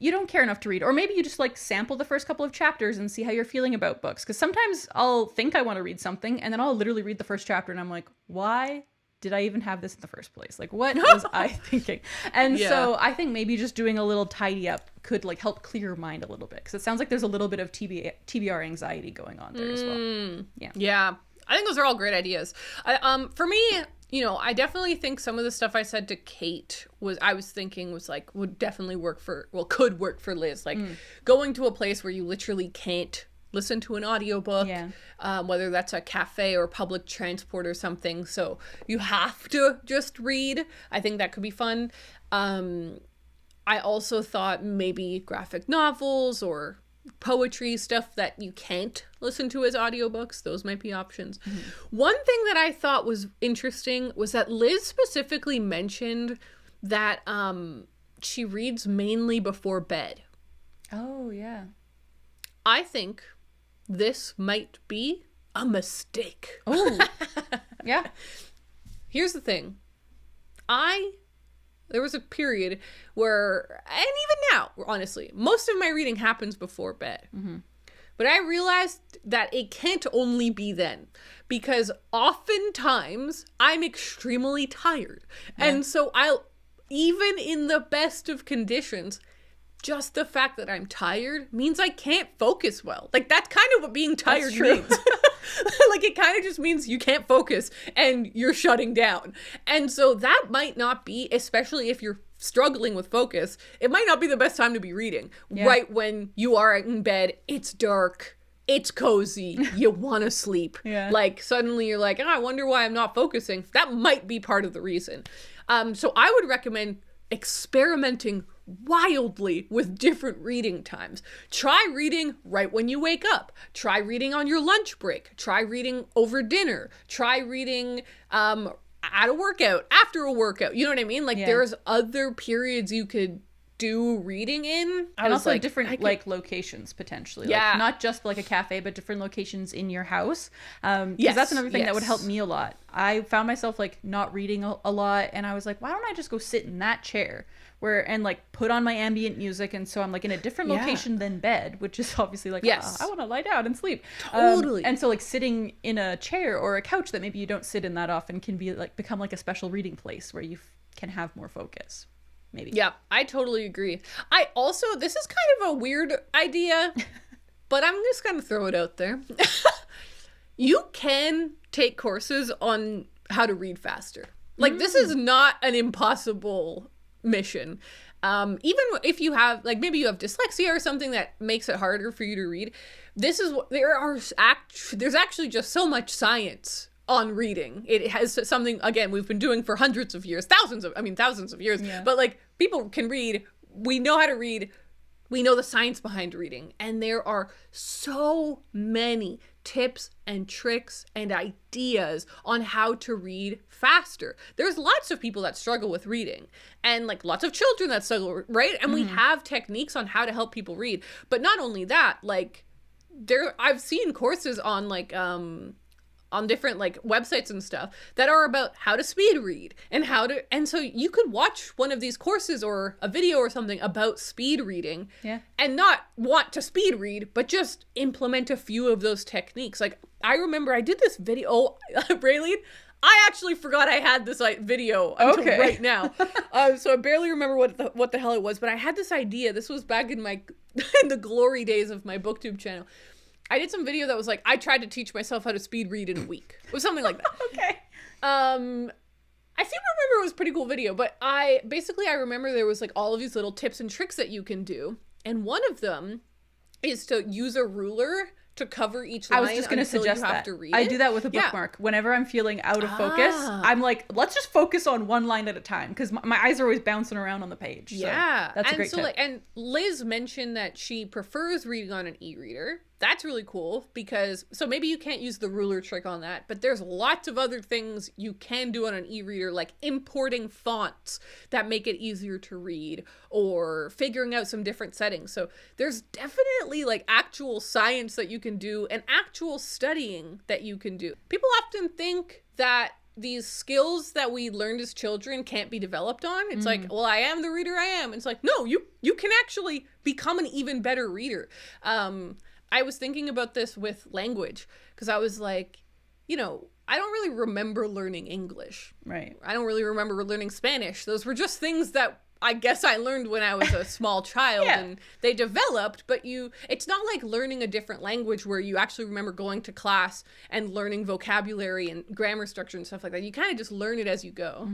you don't care enough to read, or maybe you just like sample the first couple of chapters and see how you're feeling about books. Because sometimes I'll think I want to read something and then I'll literally read the first chapter and I'm like, why did I even have this in the first place? Like, what was I thinking? And so I think maybe just doing a little tidy up could like help clear your mind a little bit, because it sounds like there's a little bit of TBR anxiety going on there as well. Yeah, I think those are all great ideas. For me, you know, I definitely think some of the stuff I said to Kate would definitely could work for Liz. Like going to a place where you literally can't listen to an audiobook, whether that's a cafe or public transport or something. So you have to just read. I think that could be fun. I also thought maybe graphic novels or poetry, stuff that you can't listen to as audiobooks, those might be options. One thing that I thought was interesting was that Liz specifically mentioned that she reads mainly before bed. Oh, yeah. I think this might be a mistake. Oh, yeah. Here's the thing. There was a period where, and even now, honestly, most of my reading happens before bed. But I realized that it can't only be then, because oftentimes I'm extremely tired. And so even in the best of conditions, just the fact that I'm tired means I can't focus well. Like, that's kind of what being tired means. Like, it kind of just means you can't focus and you're shutting down. And so that might not be, especially if you're struggling with focus, it might not be the best time to be reading. Right when you are in bed, it's dark, it's cozy, you want to sleep. Like, suddenly you're like, I wonder why I'm not focusing. That might be part of the reason. So I would recommend experimenting wildly with different reading times. Try reading right when you wake up. Try reading on your lunch break. Try reading over dinner. Try reading at a workout, after a workout. You know what I mean? Like there's other periods you could do reading in. And also like, different like locations potentially. Like not just like a cafe, but different locations in your house. Because that's another thing that would help me a lot. I found myself like not reading a lot, and I was like, why don't I just go sit in that chair and like put on my ambient music, and so I'm like in a different location than bed, which is obviously like I want to lie down and sleep. Totally. And so like sitting in a chair or a couch that maybe you don't sit in that often can be like become like a special reading place where you can have more focus. Maybe. Yeah, I totally agree. I also, this is kind of a weird idea, but I'm just going to throw it out there. You can take courses on how to read faster. Like, this is not an impossible mission. Even if you have, like, maybe you have dyslexia or something that makes it harder for you to read. This is what, there's actually just so much science on reading. It has something, again, we've been doing for hundreds of years, thousands of years, but like people can read, we know how to read, we know the science behind reading, and there are so many tips and tricks and ideas on how to read faster. There's lots of people that struggle with reading, and like lots of children that struggle, right? And we have techniques on how to help people read. But not only that, like I've seen courses on like on different like websites and stuff that are about how to speed read and so you could watch one of these courses or a video or something about speed reading and not want to speed read, but just implement a few of those techniques. Like I remember I did this video, Raylene, I actually forgot I had this video until right now. So I barely remember what the hell it was, but I had this idea. This was back in in the glory days of my BookTube channel. I did some video that was like, I tried to teach myself how to speed read in a week. It was something like that. I seem to remember it was a pretty cool video, but I remember there was like all of these little tips and tricks that you can do. And one of them is to use a ruler to cover each line. I was just going to suggest that. I do that with a bookmark. Whenever I'm feeling out of focus, I'm like, let's just focus on one line at a time, because my eyes are always bouncing around on the page. So that's a great tip. And Liz mentioned that she prefers reading on an e-reader. That's really cool, because so maybe you can't use the ruler trick on that, but there's lots of other things you can do on an e-reader, like importing fonts that make it easier to read, or figuring out some different settings. So there's definitely like actual science that you can do and actual studying that you can do. People often think that these skills that we learned as children can't be developed on. It's like, well, I am the reader I am. It's like, no, you can actually become an even better reader. I was thinking about this with language, because I was like, I don't really remember learning English. Right. I don't really remember learning Spanish. Those were just things that I guess I learned when I was a small child and they developed, but it's not like learning a different language where you actually remember going to class and learning vocabulary and grammar structure and stuff like that. You kind of just learn it as you go.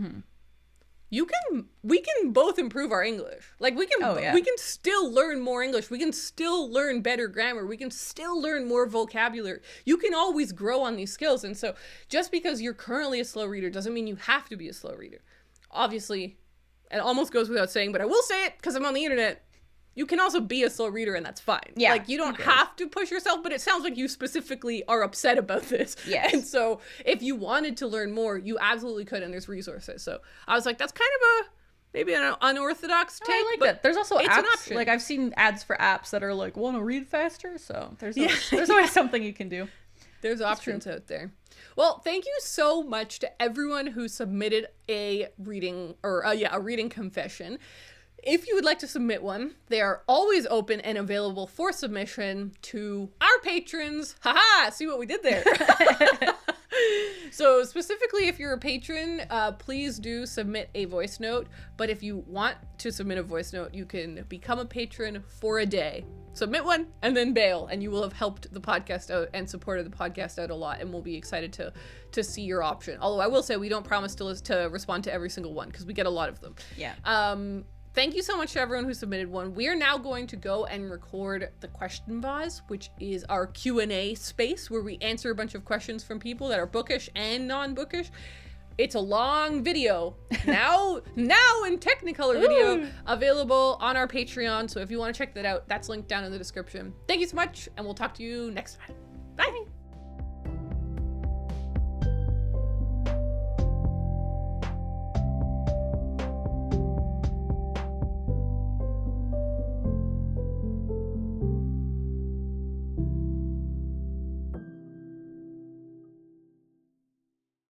We can both improve our English. Like we can still learn more English. We can still learn better grammar. We can still learn more vocabulary. You can always grow on these skills. And so just because you're currently a slow reader doesn't mean you have to be a slow reader. Obviously, it almost goes without saying, but I will say it because I'm on the internet. You can also be a slow reader, and that's fine. Yeah, like, you don't have to push yourself, but it sounds like you specifically are upset about this. Yes. And so if you wanted to learn more, you absolutely could, and there's resources. So I was like, that's kind of maybe an unorthodox take. I like but that. There's also it's apps. An option. Like, I've seen ads for apps that are like, want to read faster? So there's always something you can do. There's options out there. Well, thank you so much to everyone who submitted a reading confession. If you would like to submit one, they are always open and available for submission to our patrons. Haha, see what we did there. So specifically, if you're a patron, please do submit a voice note. But if you want to submit a voice note, you can become a patron for a day. Submit one and then bail, and you will have helped the podcast out and supported the podcast out a lot, and we'll be excited to see your option. Although I will say we don't promise to respond to every single one, because we get a lot of them. Yeah. Thank you so much to everyone who submitted one. We are now going to go and record the question vase, which is our Q&A space where we answer a bunch of questions from people that are bookish and non-bookish. It's a long video, now in Technicolor video, available on our Patreon. So if you want to check that out, that's linked down in the description. Thank you so much, and we'll talk to you next time. Bye.